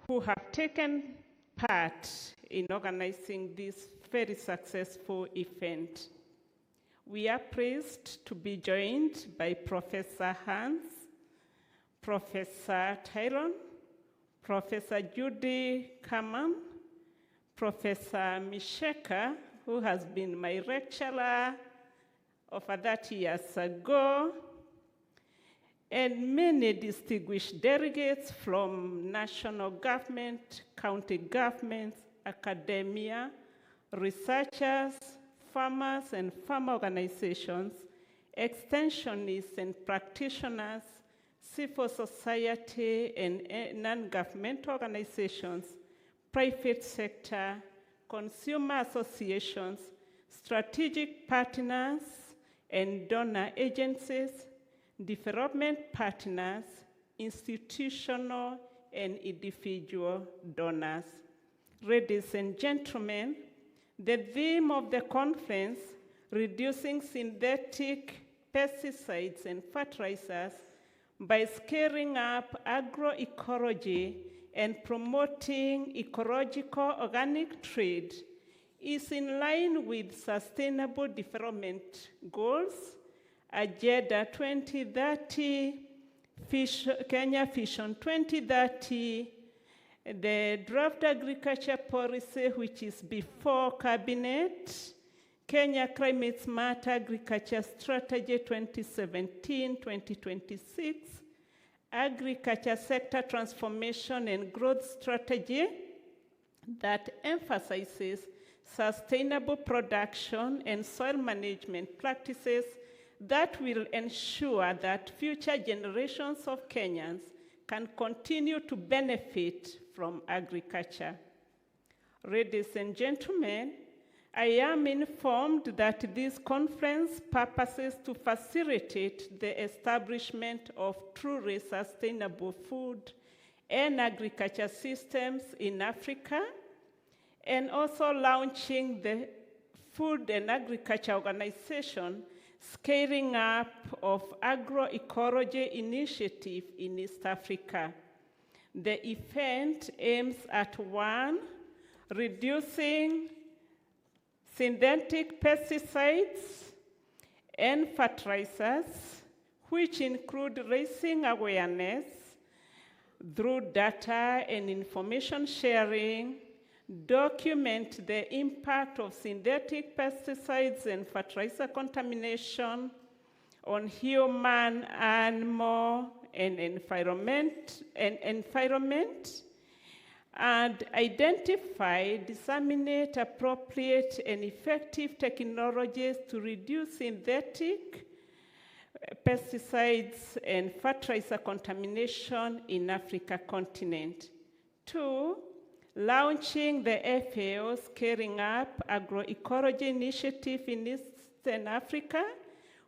who have taken part in organizing this very successful event. We are pleased to be joined by Professor Hans, Professor Tyrone, Professor Judy Kaman, Professor Misheka, who has been my lecturer over 30 years ago, and many distinguished delegates from national government, county governments, academia, researchers, farmers and farmer organizations, extensionists and practitioners, civil society and non-governmental organizations, private sector, consumer associations, strategic partners and donor agencies, development partners, institutional and individual donors. Ladies and gentlemen, the theme of the conference, Reducing Synthetic Pesticides and Fertilizers by Scaling Up Agroecology and Promoting Ecological Organic Trade, is in line with Sustainable Development Goals, Agenda 2030, Kenya Vision 2030, the draft agriculture policy, which is before cabinet, Kenya Climate Smart Agriculture Strategy 2017-2026, agriculture sector transformation and growth strategy that emphasizes sustainable production and soil management practices that will ensure that future generations of Kenyans can continue to benefit from agriculture. Ladies and gentlemen, I am informed that this conference purposes to facilitate the establishment of truly sustainable food and agriculture systems in Africa, and also launching the Food and Agriculture Organization Scaling Up of Agroecology Initiative in East Africa. The event aims at 1, reducing synthetic pesticides and fertilizers, which include raising awareness through data and information sharing, document the impact of synthetic pesticides and fertilizer contamination on human, animal, and environment, and identify, disseminate appropriate and effective technologies to reduce synthetic pesticides and fertilizer contamination in Africa continent. 2, launching the FAO Scaling Up Agroecology Initiative in Eastern Africa,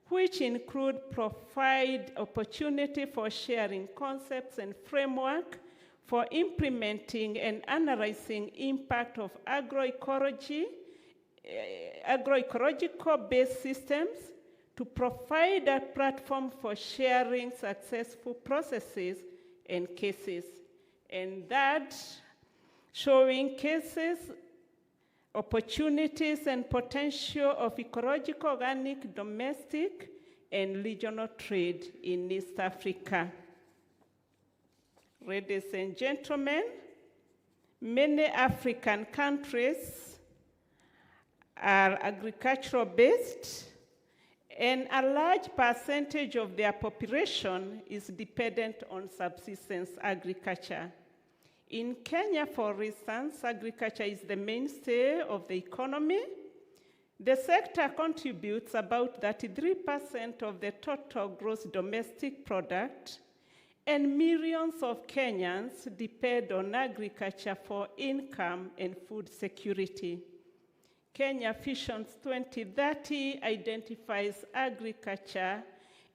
which include provide opportunity for sharing concepts and framework for implementing and analyzing impact of agroecological-based systems to provide a platform for sharing successful processes and cases. And that showing cases, opportunities, and potential of ecological, organic, domestic, and regional trade in East Africa. Ladies and gentlemen, many African countries are agricultural-based, and a large percentage of their population is dependent on subsistence agriculture. In Kenya, for instance, agriculture is the mainstay of the economy. The sector contributes about 33% of the total gross domestic product, and millions of Kenyans depend on agriculture for income and food security. Kenya Vision 2030 identifies agriculture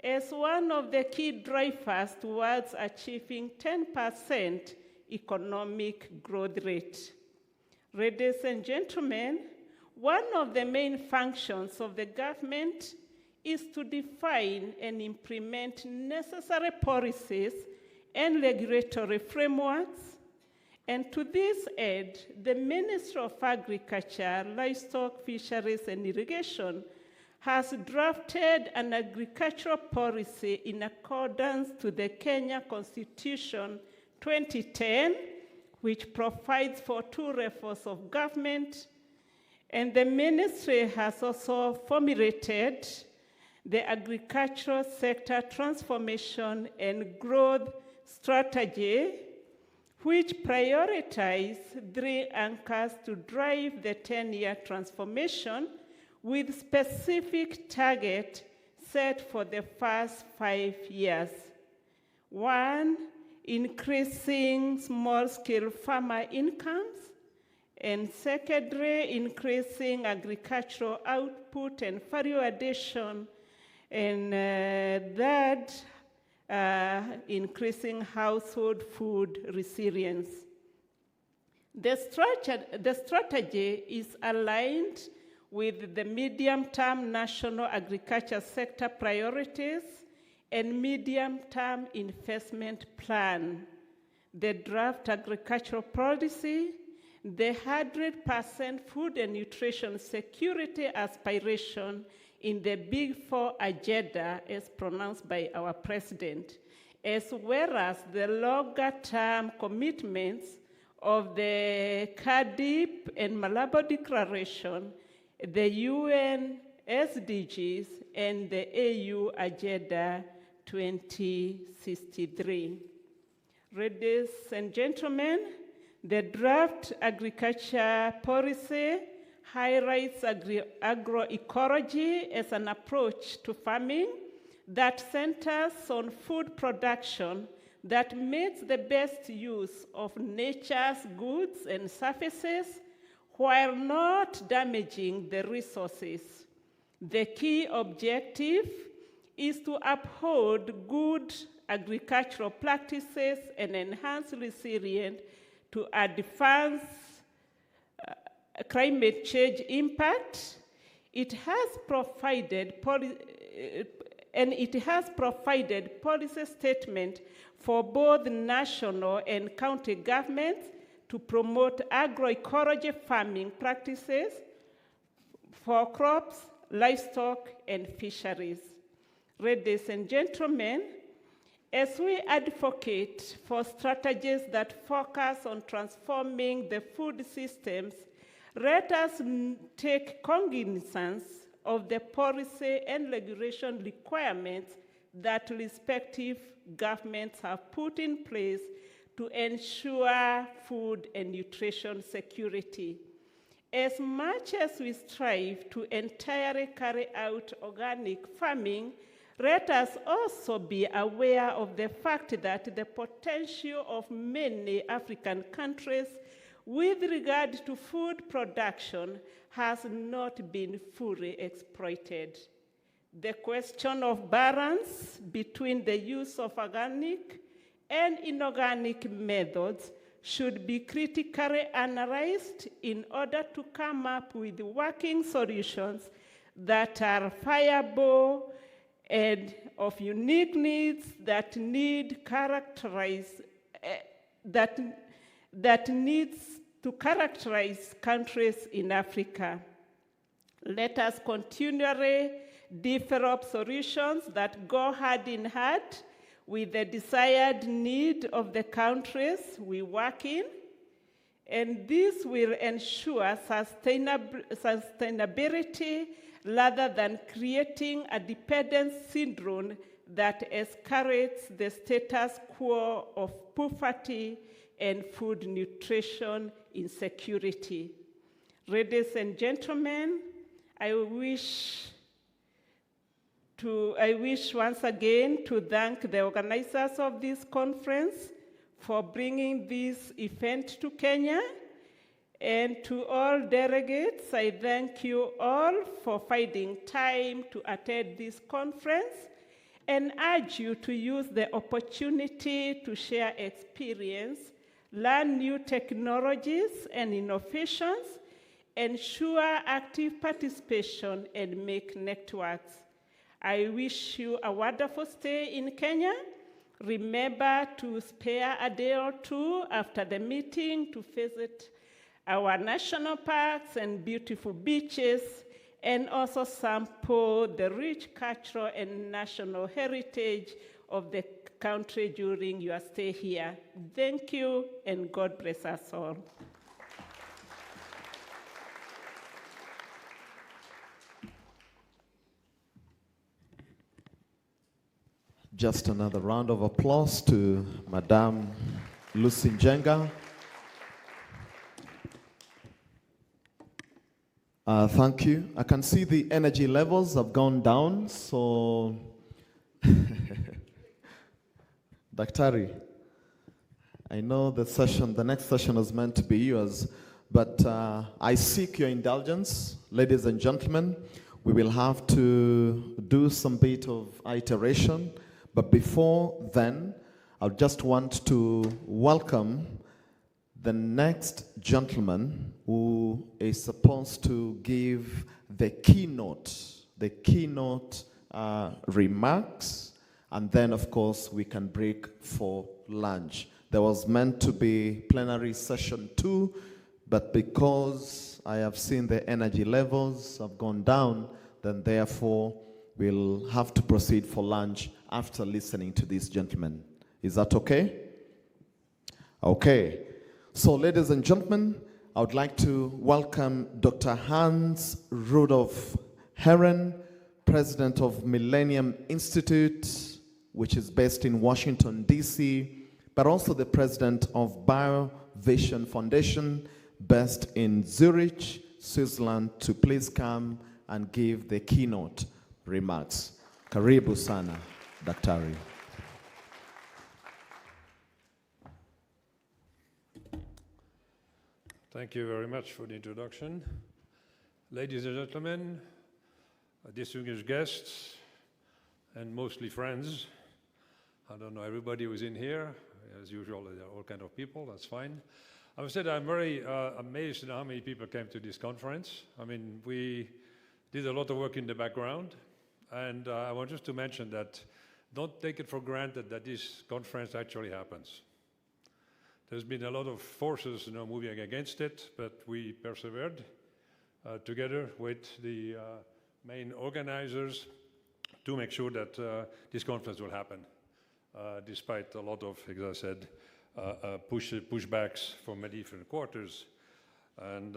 as one of the key drivers towards achieving 10% economic growth rate. Ladies and gentlemen, one of the main functions of the government is to define and implement necessary policies and regulatory frameworks. And to this end, the Ministry of Agriculture, Livestock, Fisheries, and Irrigation has drafted an agricultural policy in accordance to the Kenya Constitution 2010, which provides for 2 levels of government. And the ministry has also formulated the agricultural sector transformation and growth strategy, which prioritize 3 anchors to drive the 10-year transformation with specific target set for the first 5 years. 1, increasing small-scale farmer incomes, and secondly, increasing agricultural output and value addition, and third, increasing household food resilience. The strategy is aligned with the medium-term national agriculture sector priorities and medium-term investment plan, the draft agricultural policy, the 100% food and nutrition security aspiration in the Big Four agenda as pronounced by our president, as well as the longer-term commitments of the Cardiff and Malabo Declaration, the UN SDGs, and the AU Agenda 2063. Ladies and gentlemen, the draft agriculture policy highlights agroecology as an approach to farming that centers on food production that makes the best use of nature's goods and surfaces while not damaging the resources. The key objective is to uphold good agricultural practices and enhance resilience to advance climate change impact. It has provided policy statement for both national and county governments to promote agroecology farming practices for crops, livestock, and fisheries. Ladies and gentlemen, as we advocate for strategies that focus on transforming the food systems, let us take cognizance of the policy and regulation requirements that respective governments have put in place to ensure food and nutrition security. As much as we strive to entirely carry out organic farming, let us also be aware of the fact that the potential of many African countries with regard to food production has not been fully exploited. The question of balance between the use of organic and inorganic methods should be critically analyzed in order to come up with working solutions that are viable and of unique needs that needs to characterize countries in Africa. Let us continually develop solutions that go hand in hand with the desired need of the countries we work in, and this will ensure sustainability rather than creating a dependence syndrome that escalates the status quo of poverty and food nutrition insecurity. Ladies and gentlemen, I wish once again to thank the organizers of this conference for bringing this event to Kenya. And to all delegates, I thank you all for finding time to attend this conference and urge you to use the opportunity to share experience, learn new technologies and innovations, ensure active participation, and make networks. I wish you a wonderful stay in Kenya. Remember to spare a day or two after the meeting to visit our national parks and beautiful beaches, and also sample the rich cultural and national heritage of the country during your stay here. Thank you, and God bless us all. Just another round of applause to Madame Lucy Njenga. Thank you. I can see the energy levels have gone down, so Daktari, I know the next session is meant to be yours, but I seek your indulgence, ladies and gentlemen. We will have to do some bit of iteration, But before then, I just want to welcome the next gentleman who is supposed to give the keynote remarks, and then of course we can break for lunch. There was meant to be plenary session 2, but because I have seen the energy levels have gone down, then therefore we'll have to proceed for lunch after listening to this gentleman. Is that okay? Okay. So ladies and gentlemen, I would like to welcome Dr. Hans Rudolf Herren, President of Millennium Institute, which is based in Washington, D.C., but also the President of BioVision Foundation, based in Zurich, Switzerland, to please come and give the keynote remarks. Karibu sana, Daktari. Thank you very much for the introduction. Ladies and gentlemen, distinguished guests, and mostly friends. I don't know everybody who's in here. As usual, there are all kinds of people, that's fine. I would say that I'm very amazed at how many people came to this conference. I mean, we did a lot of work in the background, and I want just to mention that don't take it for granted that this conference actually happens. There's been a lot of forces moving against it, but we persevered together with the main organizers to make sure that this conference will happen, despite a lot of, as I said, pushbacks from many different quarters. And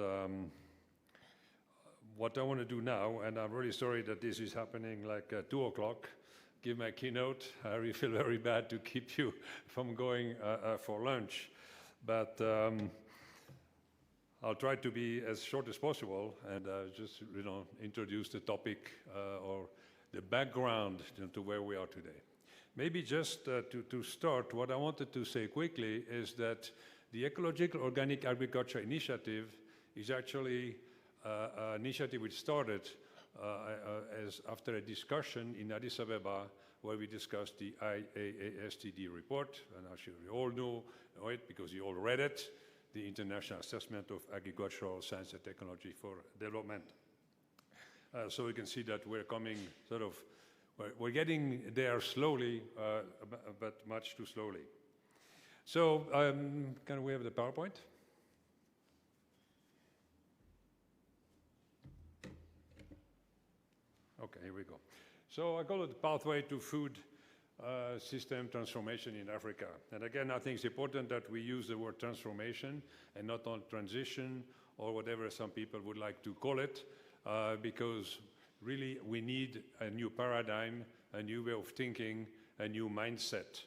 what I want to do now, and I'm really sorry that this is happening like at 2 o'clock, give my keynote. I really feel very bad to keep you from going for lunch. But I'll try to be as short as possible and just introduce the topic or the background to where we are today. Maybe just to start, what I wanted to say quickly is that the Ecological Organic Agriculture Initiative is actually an initiative which started as after a discussion in Addis Ababa where we discussed the IAASTD report, and I'm sure you all know it because you all read it, the International Assessment of Agricultural Science and Technology for Development. So we can see that we're coming we're getting there slowly, but much too slowly. So can we have the PowerPoint? Okay, here we go. So I call it the pathway to food system transformation in Africa. And again, I think it's important that we use the word transformation and not on transition or whatever some people would like to call it, because really we need a new paradigm, a new way of thinking, a new mindset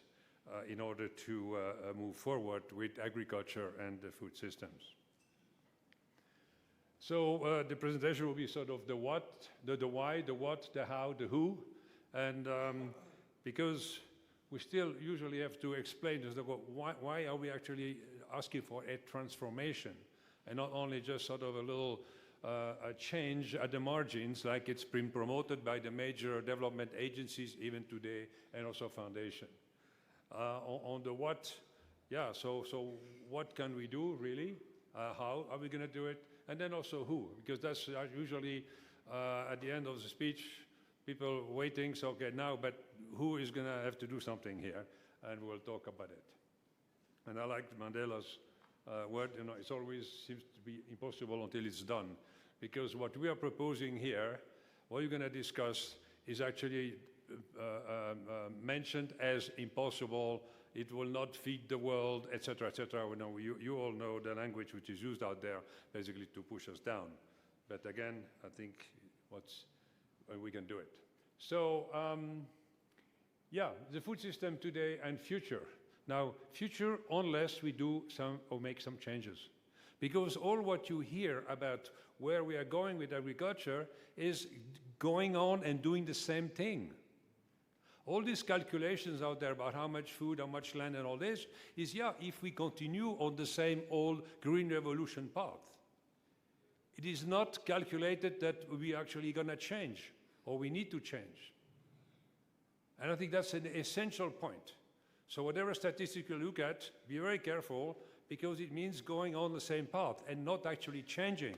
in order to move forward with agriculture and the food systems. So the presentation will be sort of the what, the why, the what, the how, the who, and because we still usually have to explain why are we actually asking for a transformation and not only just sort of a little a change at the margins like it's been promoted by the major development agencies even today and also foundation. On the what, yeah, so what can we do really? How are we going to do it? And then also who, because that's usually at the end of the speech, people waiting, so okay, now, but who is going to have to do something here? And we'll talk about it. And I like Mandela's word, it always seems to be impossible until it's done. Because what we are proposing here, what you're going to discuss, is actually mentioned as impossible. It will not feed the world, etc., etc. You all know the language which is used out there, basically to push us down. But again, I think we can do it. So, yeah, the food system today and future. Now, future unless we do some or make some changes. Because all what you hear about where we are going with agriculture is going on and doing the same thing. All these calculations out there about how much food, how much land and all this is, yeah, if we continue on the same old green revolution path. It is not calculated that we are actually going to change or we need to change. And I think that's an essential point. So whatever statistics you look at, be very careful, because it means going on the same path and not actually changing.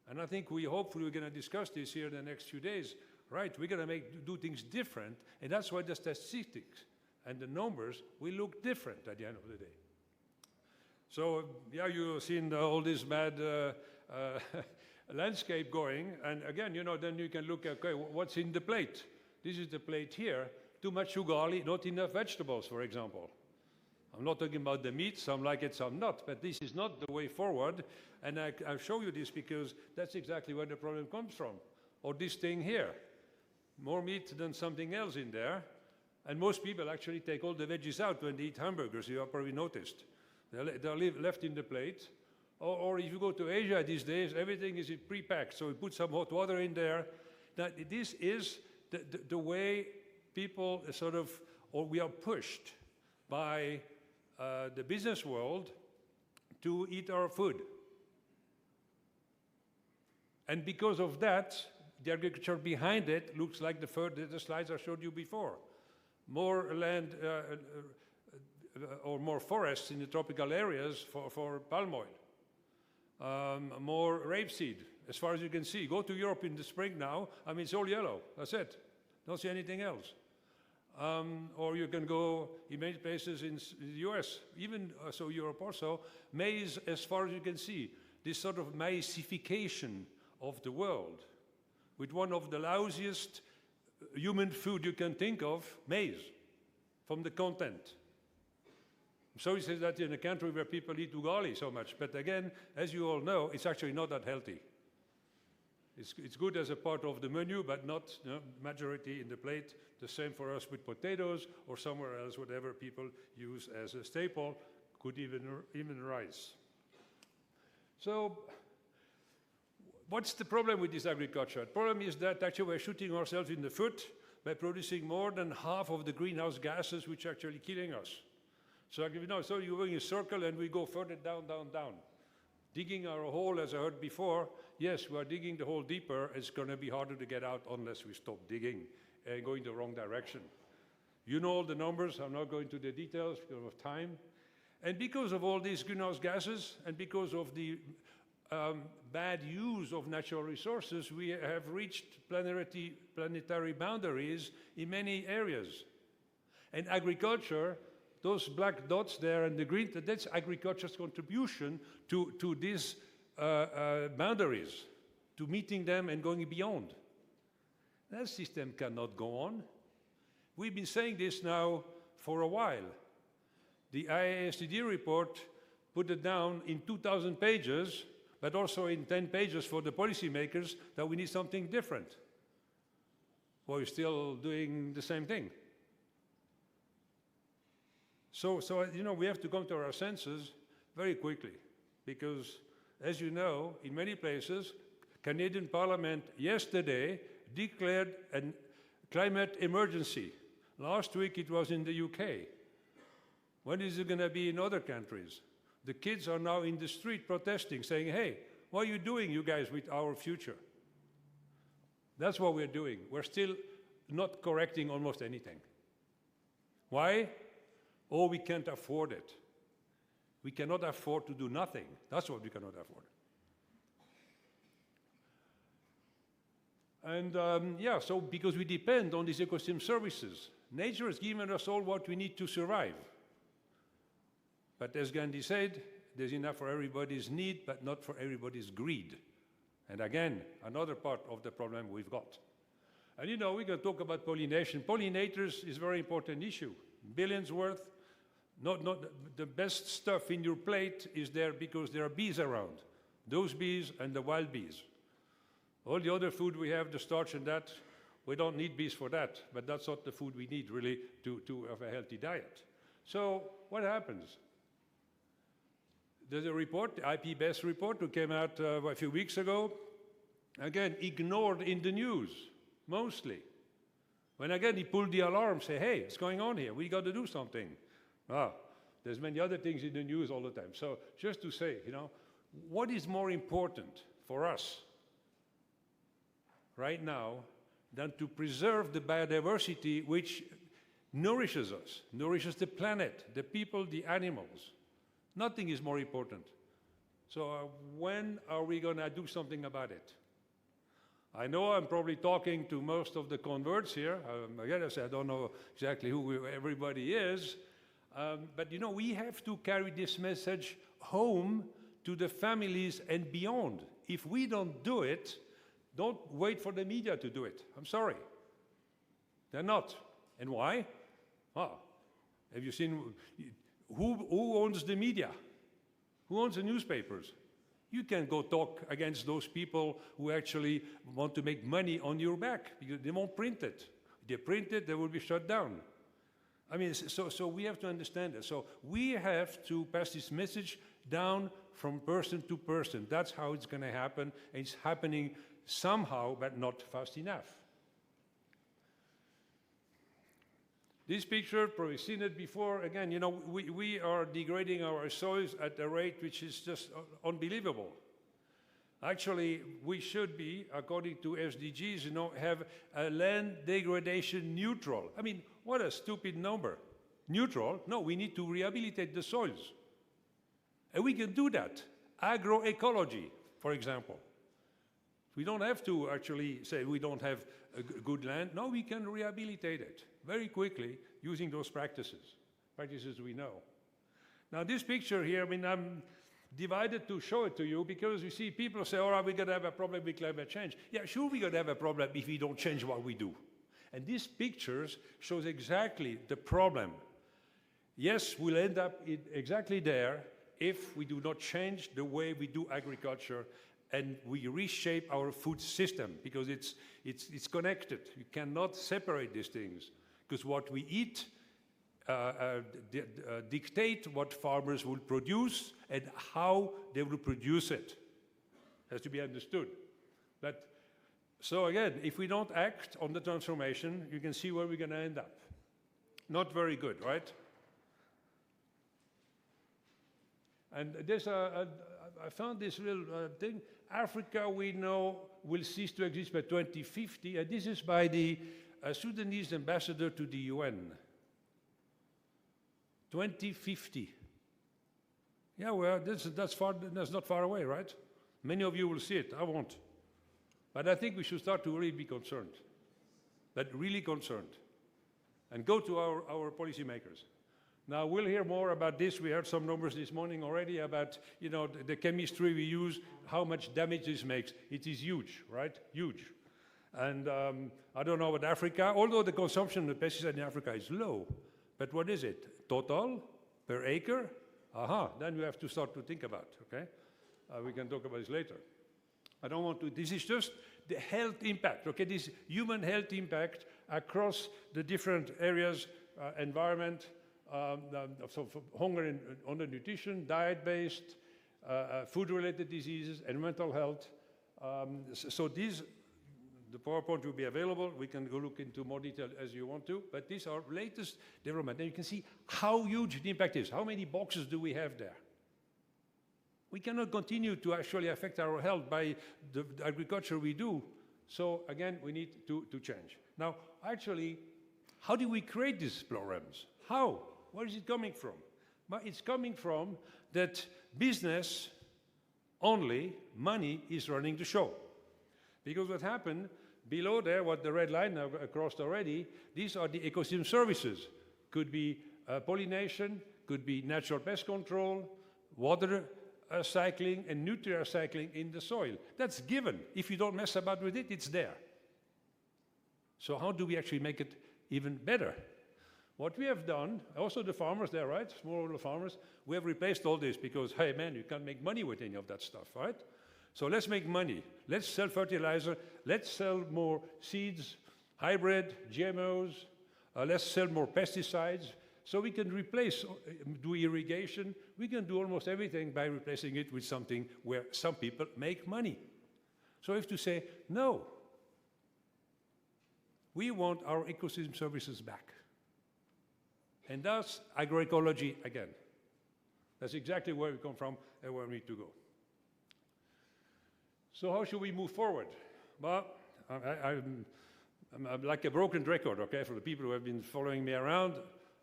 And I think hopefully we're going to discuss this here in the next few days. Right, we're going to do things different, and that's why the statistics and the numbers will look different at the end of the day. So, yeah, you've seen all this bad landscape going, and again, you know, then you can look at, okay, what's in the plate? This is the plate here. Too much ugali, not enough vegetables, for example. I'm not talking about the meat, some like it, some not, but this is not the way forward, and I'll show you this because that's exactly where the problem comes from. Or this thing here. More meat than something else in there. And most people actually take all the veggies out when they eat hamburgers, you have probably noticed. They're left in the plate. Or if you go to Asia these days, everything is pre-packed, so you put some hot water in there. Now, this is the way people sort of, or we are pushed by the business world to eat our food. And because of that, the agriculture behind it looks like the slides I showed you before. More land or more forests in the tropical areas for palm oil. More rapeseed, as far as you can see. Go to Europe in the spring now, I mean, it's all yellow, that's it. Don't see anything else. Or you can go in many places in the US, even so Europe also, maize as far as you can see. This sort of maisification of the world, with one of the lousiest human food you can think of, maize, from the content. So he says that in a country where people eat ugali so much, but again, as you all know, it's actually not that healthy. It's good as a part of the menu, but not majority in the plate. The same for us with potatoes or somewhere else, whatever people use as a staple, could even rice. So, what's the problem with this agriculture? The problem is that actually we're shooting ourselves in the foot by producing more than half of the greenhouse gases which are actually killing us. So, you know, so you're going in a circle and we go further down, down, down. Digging our hole, as I heard before, yes, we are digging the hole deeper. It's going to be harder to get out unless we stop digging and go in the wrong direction. You know all the numbers. I'm not going to the details because of time. And because of all these greenhouse gases and because of the bad use of natural resources, we have reached planetary boundaries in many areas. And agriculture, those black dots there and the green, that's agriculture's contribution to these boundaries, to meeting them and going beyond. That system cannot go on. We've been saying this now for a while. The IASTD report put it down in 2,000 pages, but also in 10 pages for the policymakers, that we need something different. Well, we're still doing the same thing. So you know, we have to come to our senses very quickly, because, as you know, in many places, Canadian Parliament yesterday declared a climate emergency. Last week it was in the UK. When is it going to be in other countries? The kids are now in the street protesting, saying, hey, what are you doing, you guys, with our future? That's what we're doing. We're still not correcting almost anything. Why? Oh, we can't afford it. We cannot afford to do nothing. That's what we cannot afford. And yeah, so because we depend on these ecosystem services, nature has given us all what we need to survive. But as Gandhi said, there's enough for everybody's need, but not for everybody's greed. And again, another part of the problem we've got. And you know, we're going to talk about pollination. Pollinators is a very important issue. Billions worth. Not the best stuff in your plate is there because there are bees around. Those bees and the wild bees. All the other food we have, the starch and that, we don't need bees for that, but that's not the food we need really to have a healthy diet. So what happens? There's a report, the IPBES report, that came out a few weeks ago, again, ignored in the news, mostly. When again, he pulled the alarm, say, hey, what's going on here? We got to do something. There's many other things in the news all the time. So just to say, you know, what is more important for us right now than to preserve the biodiversity which nourishes us, nourishes the planet, the people, the animals. Nothing is more important. So when are we going to do something about it? I know I'm probably talking to most of the converts here. Again, I don't know exactly who everybody is. But, you know, we have to carry this message home to the families and beyond. If we don't do it, don't wait for the media to do it. I'm sorry. They're not. And why? Ah, have you seen who owns the media? Who owns the newspapers? You can't go talk against those people who actually want to make money on your back because they won't print it. If they print it, they will be shut down. I mean, so we have to understand this. So we have to pass this message down from person to person. That's how it's going to happen. And it's happening somehow, but not fast enough. This picture, probably seen it before. Again, you know, we are degrading our soils at a rate which is just unbelievable. Actually, we should be, according to SDGs, you know, have a land degradation neutral. I mean, what a stupid number. Neutral? No, we need to rehabilitate the soils. And we can do that. Agroecology, for example. We don't have to actually say we don't have a good land. No, we can rehabilitate it very quickly using those practices we know. Now this picture here, I mean, I'm divided to show it to you because you see people say, all right, we're going to have a problem with climate change. Yeah, sure, we're going to have a problem if we don't change what we do. And these pictures shows exactly the problem. Yes, we'll end up exactly there if we do not change the way we do agriculture and we reshape our food system because it's connected. You cannot separate these things because what we eat dictate what farmers will produce and how they will produce it. Has to be understood. But so again, if we don't act on the transformation, you can see where we're going to end up. Not very good, right? And there's I found this little thing. Africa, we know, will cease to exist by 2050, and this is by the Sudanese ambassador to the UN. 2050. Yeah, well, that's not far away, right? Many of you will see it. I won't. But I think we should start to really be concerned. But really concerned. And go to our policymakers. Now, we'll hear more about this. We heard some numbers this morning already about, you know, the chemistry we use, how much damage this makes. It is huge, right? Huge. And I don't know about Africa, although the consumption of pesticides in Africa is low. But what is it? Total? Per acre? Aha, then we have to start to think about, okay? We can talk about this later. I don't want to, this is just the health impact, okay? This human health impact across the different areas, environment, so hunger and undernutrition, diet-based, food-related diseases, and mental health. So these, the PowerPoint will be available. We can go look into more detail as you want to, but these are latest development. And you can see how huge the impact is. How many boxes do we have there? We cannot continue to actually affect our health by the agriculture we do. So again, we need to change. Now, actually, how do we create these programs? How? Where is it coming from? Well, it's coming from that business only, money is running the show. Because what happened, below there, what the red line now crossed already, these are the ecosystem services. Could be pollination, could be natural pest control, water cycling, and nutrient cycling in the soil. That's given. If you don't mess about with it, it's there. So how do we actually make it even better? What we have done, also the farmers there, right? Smallholder farmers, we have replaced all this because, hey man, you can't make money with any of that stuff, right? So let's make money. Let's sell fertilizer. Let's sell more seeds, hybrid, GMOs. Let's sell more pesticides. So we can replace, do irrigation. We can do almost everything by replacing it with something where some people make money. So we have to say, no. We want our ecosystem services back. And that's agroecology again. That's exactly where we come from and where we need to go. So how should we move forward? Well, I'm like a broken record, okay, for the people who have been following me around.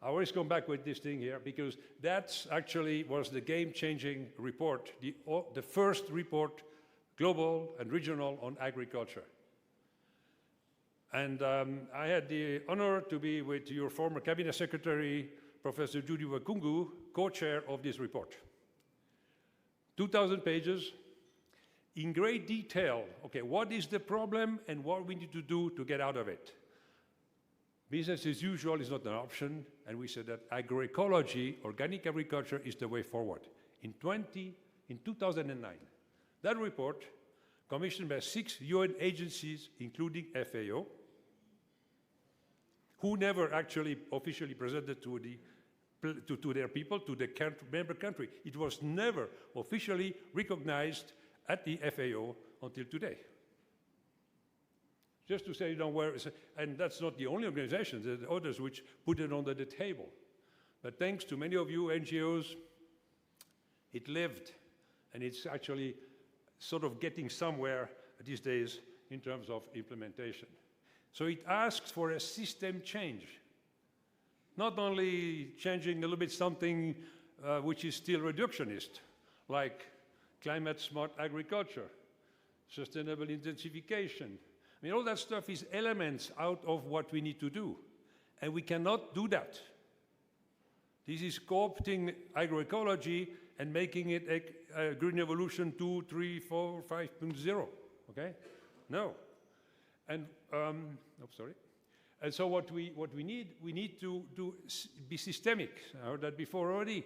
I always come back with this thing here because that actually was the game-changing report, the first report, global and regional, on agriculture. And I had the honor to be with your former cabinet secretary, Professor Judy Wakungu, co-chair of this report. 2,000 pages, in great detail, okay, what is the problem and what we need to do to get out of it. Business as usual is not an option, and we said that agroecology, organic agriculture, is the way forward. In 2009, that report, commissioned by 6 UN agencies, including FAO, who never actually officially presented to their people, to the member country. It was never officially recognized at the FAO until today. Just to say, and that's not the only organization, there are others which put it under the table. But thanks to many of you NGOs, it lived, and it's actually sort of getting somewhere these days in terms of implementation. So it asks for a system change. Not only changing a little bit something which is still reductionist, like climate-smart agriculture, sustainable intensification. I mean, all that stuff is elements out of what we need to do. And we cannot do that. This is co-opting agroecology and making it a green evolution 2, 3, 4, 5.0, okay? No. And, sorry. And so what we need to be systemic. I heard that before already.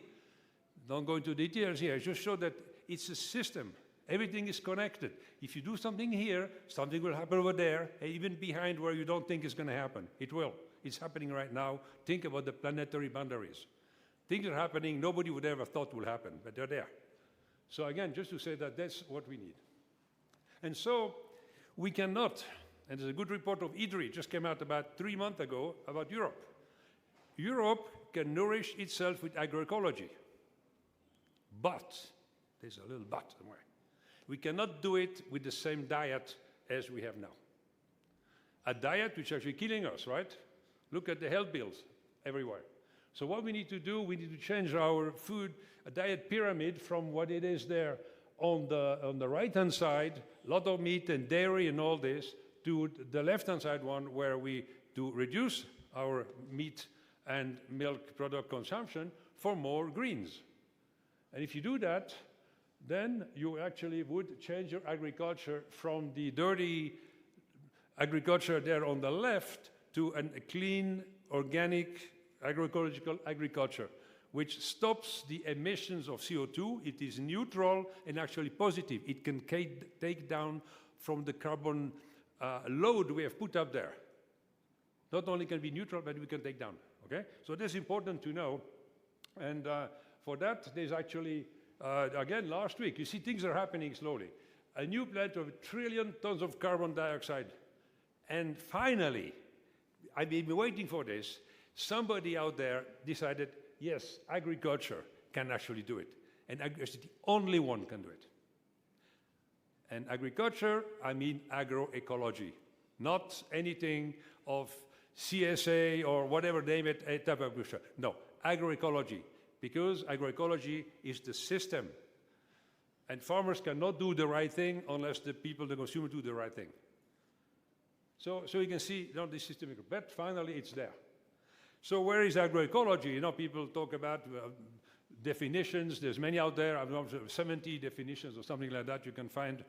Don't go into details here. I just show that it's a system. Everything is connected. If you do something here, something will happen over there, even behind where you don't think it's going to happen. It will. It's happening right now. Think about the planetary boundaries. Things are happening nobody would ever thought will happen, but they're there. So again, just to say that that's what we need. And so we cannot, and there's a good report of IDRI, just came out about 3 months ago, about Europe. Europe can nourish itself with agroecology. But, there's a little but somewhere. We cannot do it with the same diet as we have now. A diet which is actually killing us, right? Look at the health bills everywhere. So what we need to do, we need to change our food, diet pyramid from what it is there on the right-hand side, a lot of meat and dairy and all this, to the left-hand side one where we do reduce our meat and milk product consumption for more greens. And if you do that, then you actually would change your agriculture from the dirty agriculture there on the left to a clean, organic, agroecological agriculture, which stops the emissions of CO2. It is neutral and actually positive. It can take down from the carbon load we have put up there. Not only can it be neutral, but we can take down, okay? So that's important to know. And for that, there's actually, again, last week, you see things are happening slowly. A new plant of 1 trillion tons of carbon dioxide. And finally, I've been waiting for this, somebody out there decided, yes, agriculture can actually do it. And agriculture is the only one can do it. And agriculture, I mean agroecology, not anything of CSA or whatever name it, a type of agriculture. No, agroecology, because agroecology is the system. And farmers cannot do the right thing unless the people, the consumer, do the right thing. So you can see, you know, this systemic, but finally it's there. So where is agroecology? You know, people talk about definitions. There's many out there. I've 70 definitions or something like that you can find.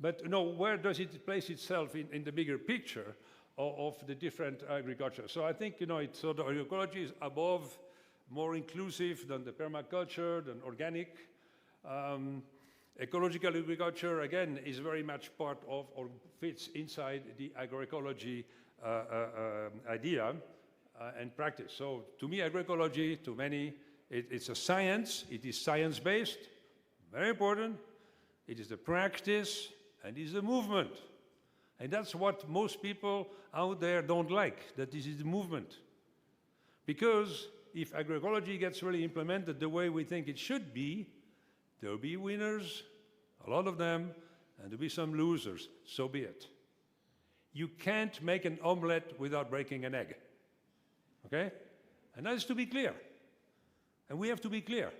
But you know, where does it place itself in the bigger picture of the different agriculture? So I think, you know, it's sort of agroecology is above, more inclusive than the permaculture, than organic. Ecological agriculture, again, is very much part of or fits inside the agroecology idea and practice. So to me, agroecology, to many, it's a science. It is science-based, very important. It is the practice, and it is the movement. And that's what most people out there don't like, that this is the movement. Because if agroecology gets really implemented the way we think it should be, there will be winners, a lot of them, and there will be some losers, so be it. You can't make an omelette without breaking an egg. Okay? And that is to be clear. And we have to be clear.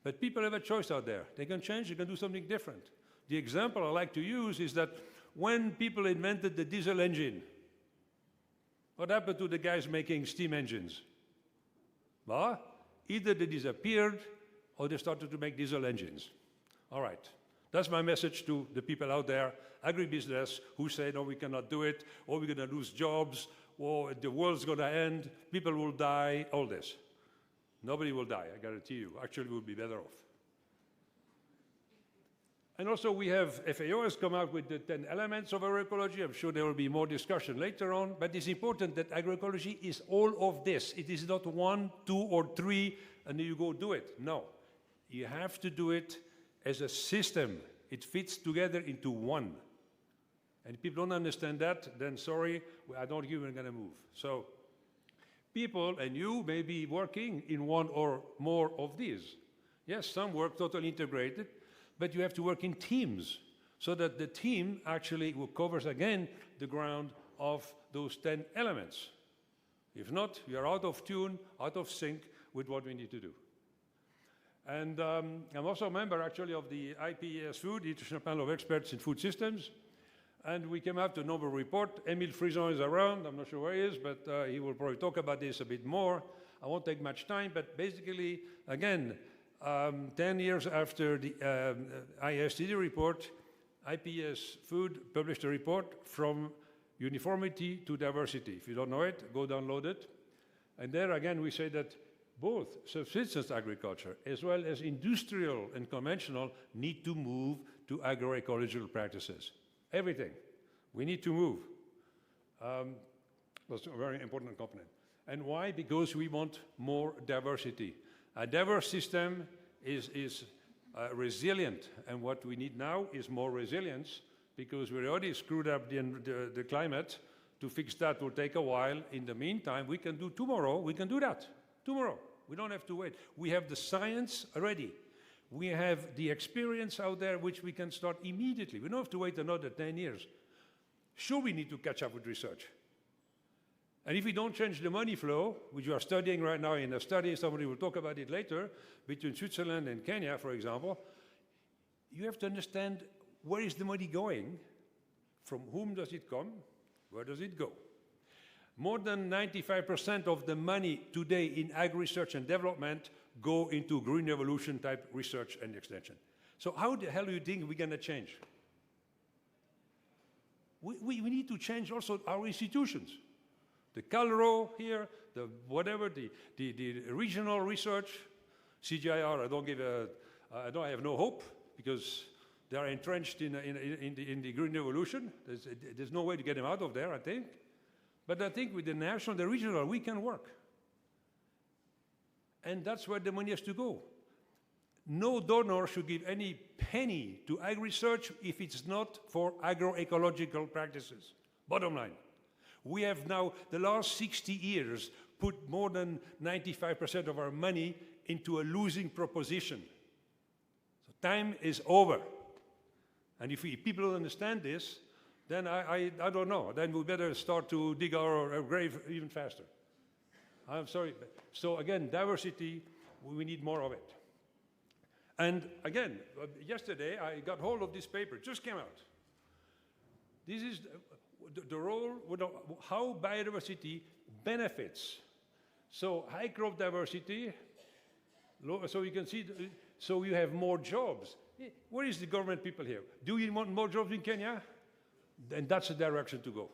But people have a choice out there. They can change, they can do something different. The example I like to use is that when people invented the diesel engine, what happened to the guys making steam engines? Well, either they disappeared or they started to make diesel engines. All right. That's my message to the people out there, agribusiness, who say, no, we cannot do it, or we're going to lose jobs, or the world's going to end, people will die, all this. Nobody will die, I guarantee you. Actually, we'll be better off. And also, we have, FAO has come out with the 10 elements of agroecology. I'm sure there will be more discussion later on, but it's important that agroecology is all of this. It is not 1, 2, or 3, and then you go do it. No. You have to do it as a system. It fits together into one. And if people don't understand that, then sorry, I don't think we're going to move. So people, and you may be working in one or more of these. Yes, some work totally integrated, but you have to work in teams so that the team actually covers again the ground of those 10 elements. If not, we are out of tune, out of sync with what we need to do. And I'm also a member, actually, of the IPES Food, the International Panel of Experts in Food Systems. And we came out with a novel report. Émile Frison is around. I'm not sure where he is, but he will probably talk about this a bit more. I won't take much time, but basically, again, 10 years after the ISTD report, IPES Food published a report from uniformity to diversity. If you don't know it, go download it. And there, again, we say that both subsistence agriculture as well as industrial and conventional need to move to agroecological practices. Everything. We need to move. That's a very important component. And why? Because we want more diversity. A diverse system is resilient, and what we need now is more resilience, because we already screwed up the climate. To fix that will take a while. In the meantime, we can do tomorrow, we can do that. Tomorrow. We don't have to wait. We have the science ready. We have the experience out there which we can start immediately. We don't have to wait another 10 years. Sure, we need to catch up with research. And if we don't change the money flow, which we are studying right now in a study, somebody will talk about it later, between Switzerland and Kenya, for example, you have to understand where is the money going, from whom does it come, where does it go? More than 95% of the money today in agri-research and development go into green revolution type research and extension. So how the hell do you think we're going to change? We need to change also our institutions. The CalRO here, the whatever, the regional research, CGIR, I have no hope, because they are entrenched in the green revolution. There's no way to get them out of there, I think. But I think with the national, the regional, we can work. And that's where the money has to go. No donor should give any penny to agri-research if it's not for agroecological practices. Bottom line. We have now, the last 60 years, put more than 95% of our money into a losing proposition. So time is over. And if people don't understand this, then I don't know. Then we better start to dig our grave even faster. I'm sorry. So again, diversity, we need more of it. And again, yesterday I got hold of this paper, it just came out. This is the role, how biodiversity benefits. So high crop diversity, so you can see, so you have more jobs. Where is the government people here? Do you want more jobs in Kenya? And that's the direction to go.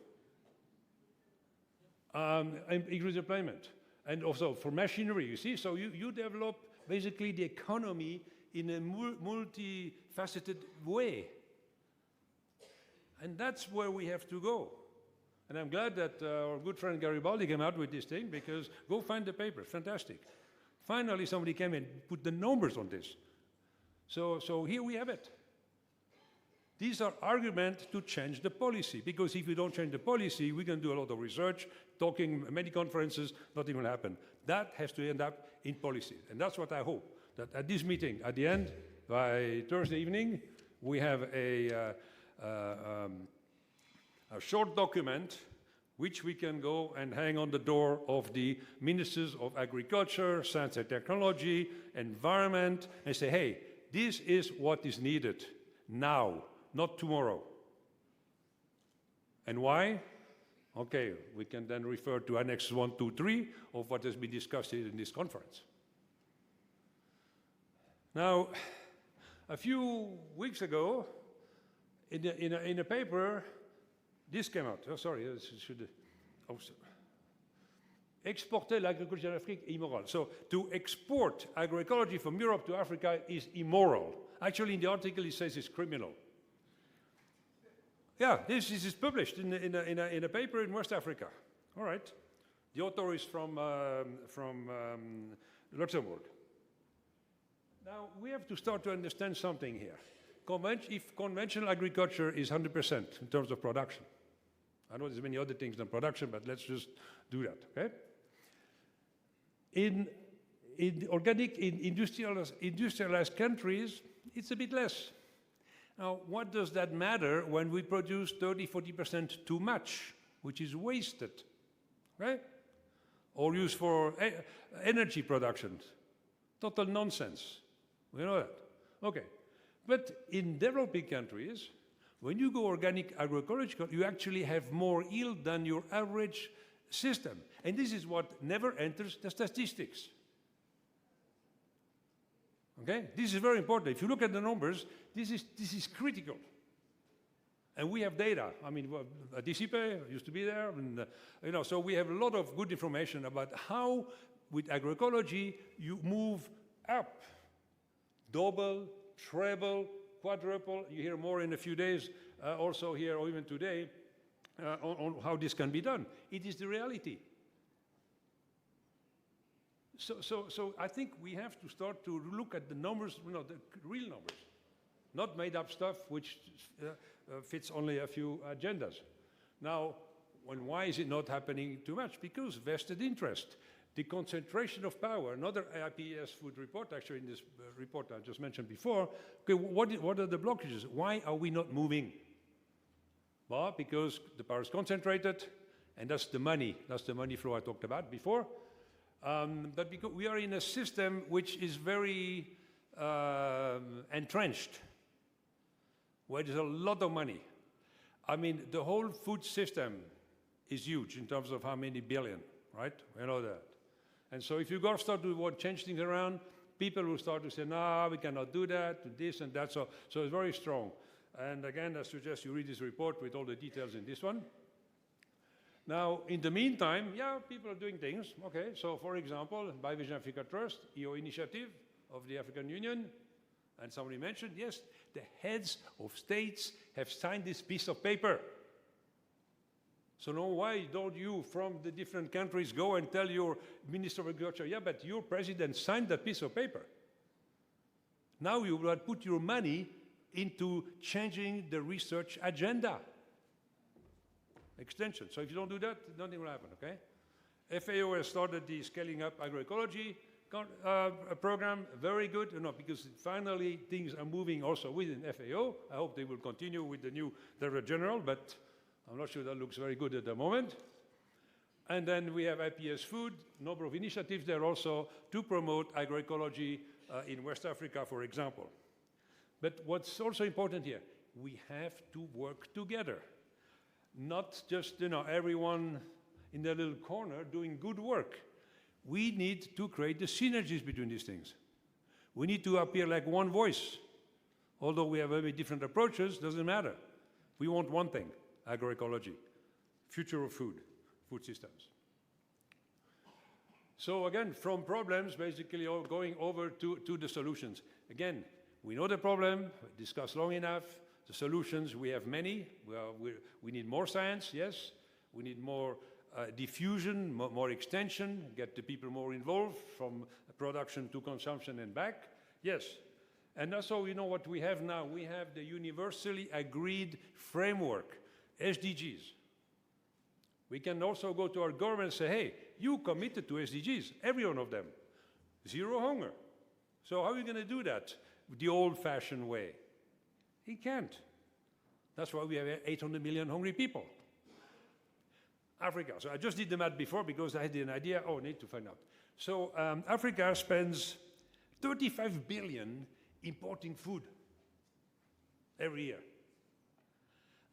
And increase employment. And also for machinery, you see, so you develop basically the economy in a multifaceted way. And that's where we have to go. And I'm glad that our good friend Garibaldi came out with this thing, because go find the paper, fantastic. Finally, somebody came and put the numbers on this. So here we have it. These are arguments to change the policy, because if we don't change the policy, we can do a lot of research, talking, many conferences, nothing will happen. That has to end up in policy. And that's what I hope, that at this meeting, at the end, by Thursday evening, we have a a short document which we can go and hang on the door of the ministers of agriculture, science and technology, environment, and say, hey, this is what is needed now, not tomorrow. And why? Okay, we can then refer to Annex 1, 2, 3 of what has been discussed here in this conference. Now, a few weeks ago, in a paper, this came out. Oh, sorry, exporter l'agriculture en Afrique est immoral. So to export agroecology from Europe to Africa is immoral. Actually, in the article, it says it's criminal. Yeah, this is published in a paper in West Africa. All right. The author is from Luxembourg. Now, we have to start to understand something here. If conventional agriculture is 100% in terms of production, I know there's many other things than production, but let's just do that, okay? In industrialized countries, it's a bit less. Now, what does that matter when we produce 30, 40% too much, which is wasted, right? Or used for energy production. Total nonsense. We know that. Okay. But in developing countries, when you go organic agroecological, you actually have more yield than your average system. And this is what never enters the statistics. Okay? This is very important. If you look at the numbers, this is critical. And we have data. I mean, DCP used to be there, and so we have a lot of good information about how, with agroecology, you move up, double, treble, quadruple. You hear more in a few days, also here, or even today, on how this can be done. It is the reality. So I think we have to start to look at the numbers, the real numbers, not made up stuff which fits only a few agendas. Now, why is it not happening too much? Because vested interest, the concentration of power. Another IPS food report, actually in this report I just mentioned before, okay, what are the blockages? Why are we not moving? Well, because the power is concentrated, and that's the money flow I talked about before. But because we are in a system which is very entrenched, where there's a lot of money. I mean, the whole food system is huge in terms of how many billion, right? We know that. And so if you go start to change things around, people will start to say, no, we cannot do that, do this and that. So it's very strong. And again, I suggest you read this report with all the details in this one. Now, in the meantime, yeah, people are doing things. Okay, so for example, by Vision Africa Trust, EO initiative of the African Union, and somebody mentioned, yes, the heads of states have signed this piece of paper. So now why don't you, from the different countries, go and tell your Minister of Agriculture, yeah, but your president signed that piece of paper. Now you will put your money into changing the research agenda. Extension. So if you don't do that, nothing will happen, okay? FAO has started the Scaling Up Agroecology program. Very good, because finally things are moving also within FAO. I hope they will continue with the new Director General, but I'm not sure that looks very good at the moment. And then we have IPS Food, number of initiatives there also to promote agroecology in West Africa, for example. But what's also important here, we have to work together. Not just, everyone in their little corner doing good work. We need to create the synergies between these things. We need to appear like one voice. Although we have very different approaches, doesn't matter. We want one thing, agroecology, future of food systems. So again, from problems, basically going over to the solutions. Again, we know the problem, discussed long enough. The solutions, we have many. We need more science, yes. We need more diffusion, more extension, get the people more involved from production to consumption and back, yes. And also, what we have now? We have the universally agreed framework, SDGs. We can also go to our government and say, hey, you committed to SDGs, every one of them. Zero hunger. So how are you going to do that the old-fashioned way? He can't. That's why we have 800 million hungry people. Africa. So I just did the math before because I had an idea. Oh, I need to find out. So Africa spends 35 billion importing food every year.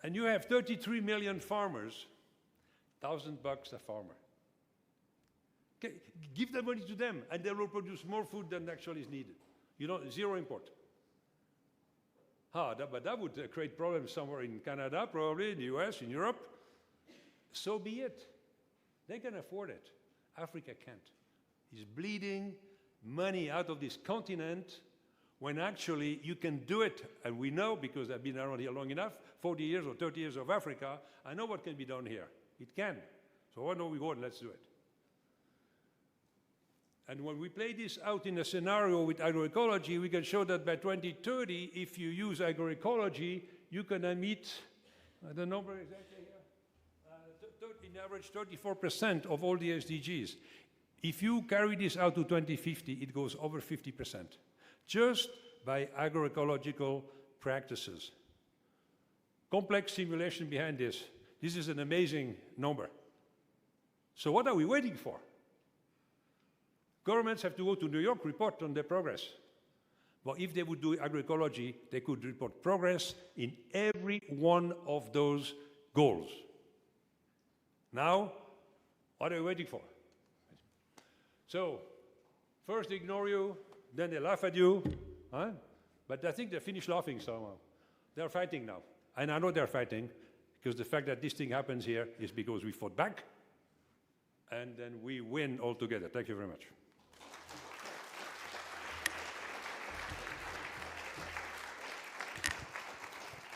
And you have 33 million farmers, $1,000 a farmer. Okay, give the money to them, and they will produce more food than actually is needed. You know, zero import. But that would create problems somewhere in Canada, probably in the US, in Europe. So be it. They can afford it. Africa can't. It's bleeding money out of this continent when actually you can do it. And we know, because I've been around here long enough, 40 years or 30 years of Africa, I know what can be done here. It can. So why don't we go and let's do it? And when we play this out in a scenario with agroecology, we can show that by 2030, if you use agroecology, you can emit, the number exactly here, in average 34% of all the SDGs. If you carry this out to 2050, it goes over 50%, just by agroecological practices. Complex simulation behind this. This is an amazing number. So what are we waiting for? Governments have to go to New York, report on their progress. But if they would do agroecology, they could report progress in every one of those goals. Now, what are we waiting for? So, first they ignore you, then they laugh at you. Huh? But I think they finished laughing somehow. They're fighting now. And I know they're fighting, because the fact that this thing happens here is because we fought back, and then we win all together. Thank you very much.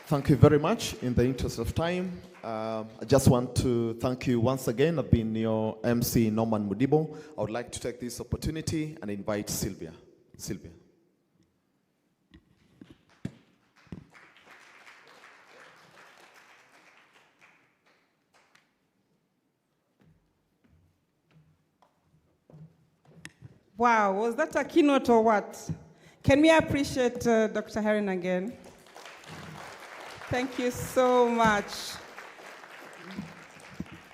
Thank you very much. In the interest of time, I just want to thank you once again. I've been your MC, Norman Mudibo. I would like to take this opportunity and invite Sylvia. Sylvia. Wow, was that a keynote or what? Can we appreciate Dr. Herring again? Thank you so much.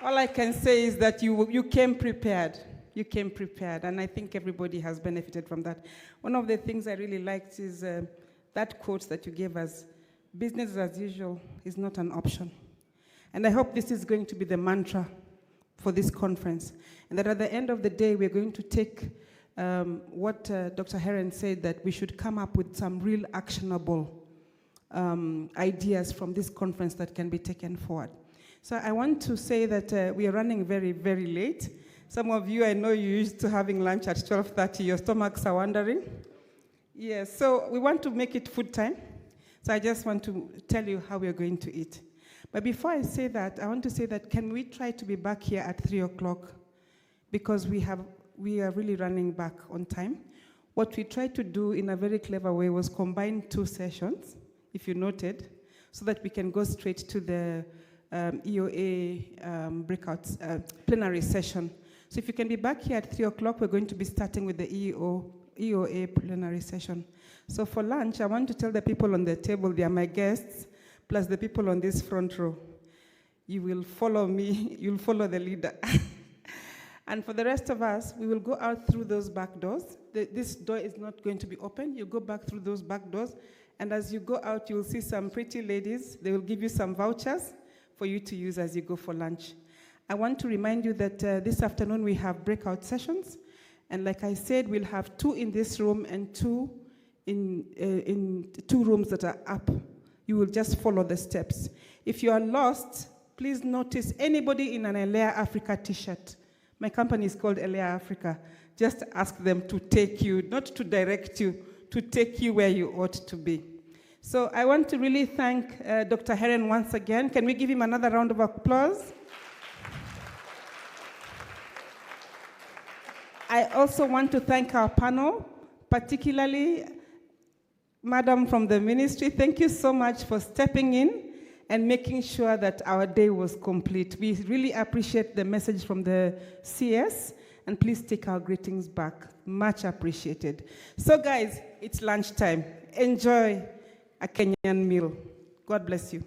All I can say is that you came prepared. You came prepared, and I think everybody has benefited from that. One of the things I really liked is that quote that you gave us, business as usual is not an option. And I hope this is going to be the mantra for this conference, and that at the end of the day, we're going to take what Dr. Herring said, that we should come up with some real actionable ideas from this conference that can be taken forward. So I want to say that we are running very, very late. Some of you, I know you're used to having lunch at 12:30. Your stomachs are wandering. Yes, so we want to make it food time. So I just want to tell you how we're going to eat. But before I say that, I want to say that can we try to be back here at 3 o'clock? Because we are really running back on time. What we tried to do in a very clever way was combine 2 sessions, if you noted, so that we can go straight to the EOA breakouts, plenary session. So if you can be back here at 3 o'clock, we're going to be starting with the EOA plenary session. So for lunch, I want to tell the people on the table, they are my guests, plus the people on this front row. You will follow me, you'll follow the leader. And for the rest of us, we will go out through those back doors. This door is not going to be open. You go back through those back doors. And as you go out, you'll see some pretty ladies. They will give you some vouchers for you to use as you go for lunch. I want to remind you that this afternoon we have breakout sessions. And like I said, we'll have 2 in this room and 2 in 2 rooms that are up. You will just follow the steps. If you are lost, please notice anybody in an Elea Africa t-shirt. My company is called Elea Africa. Just ask them to take you, not to direct you, to take you where you ought to be. So I want to really thank Dr. Herring once again. Can we give him another round of applause? I also want to thank our panel, particularly Madam from the ministry. Thank you so much for stepping in and making sure that our day was complete. We really appreciate the message from the CS, and please take our greetings back. Much appreciated. So guys, it's lunchtime. Enjoy a Kenyan meal. God bless you.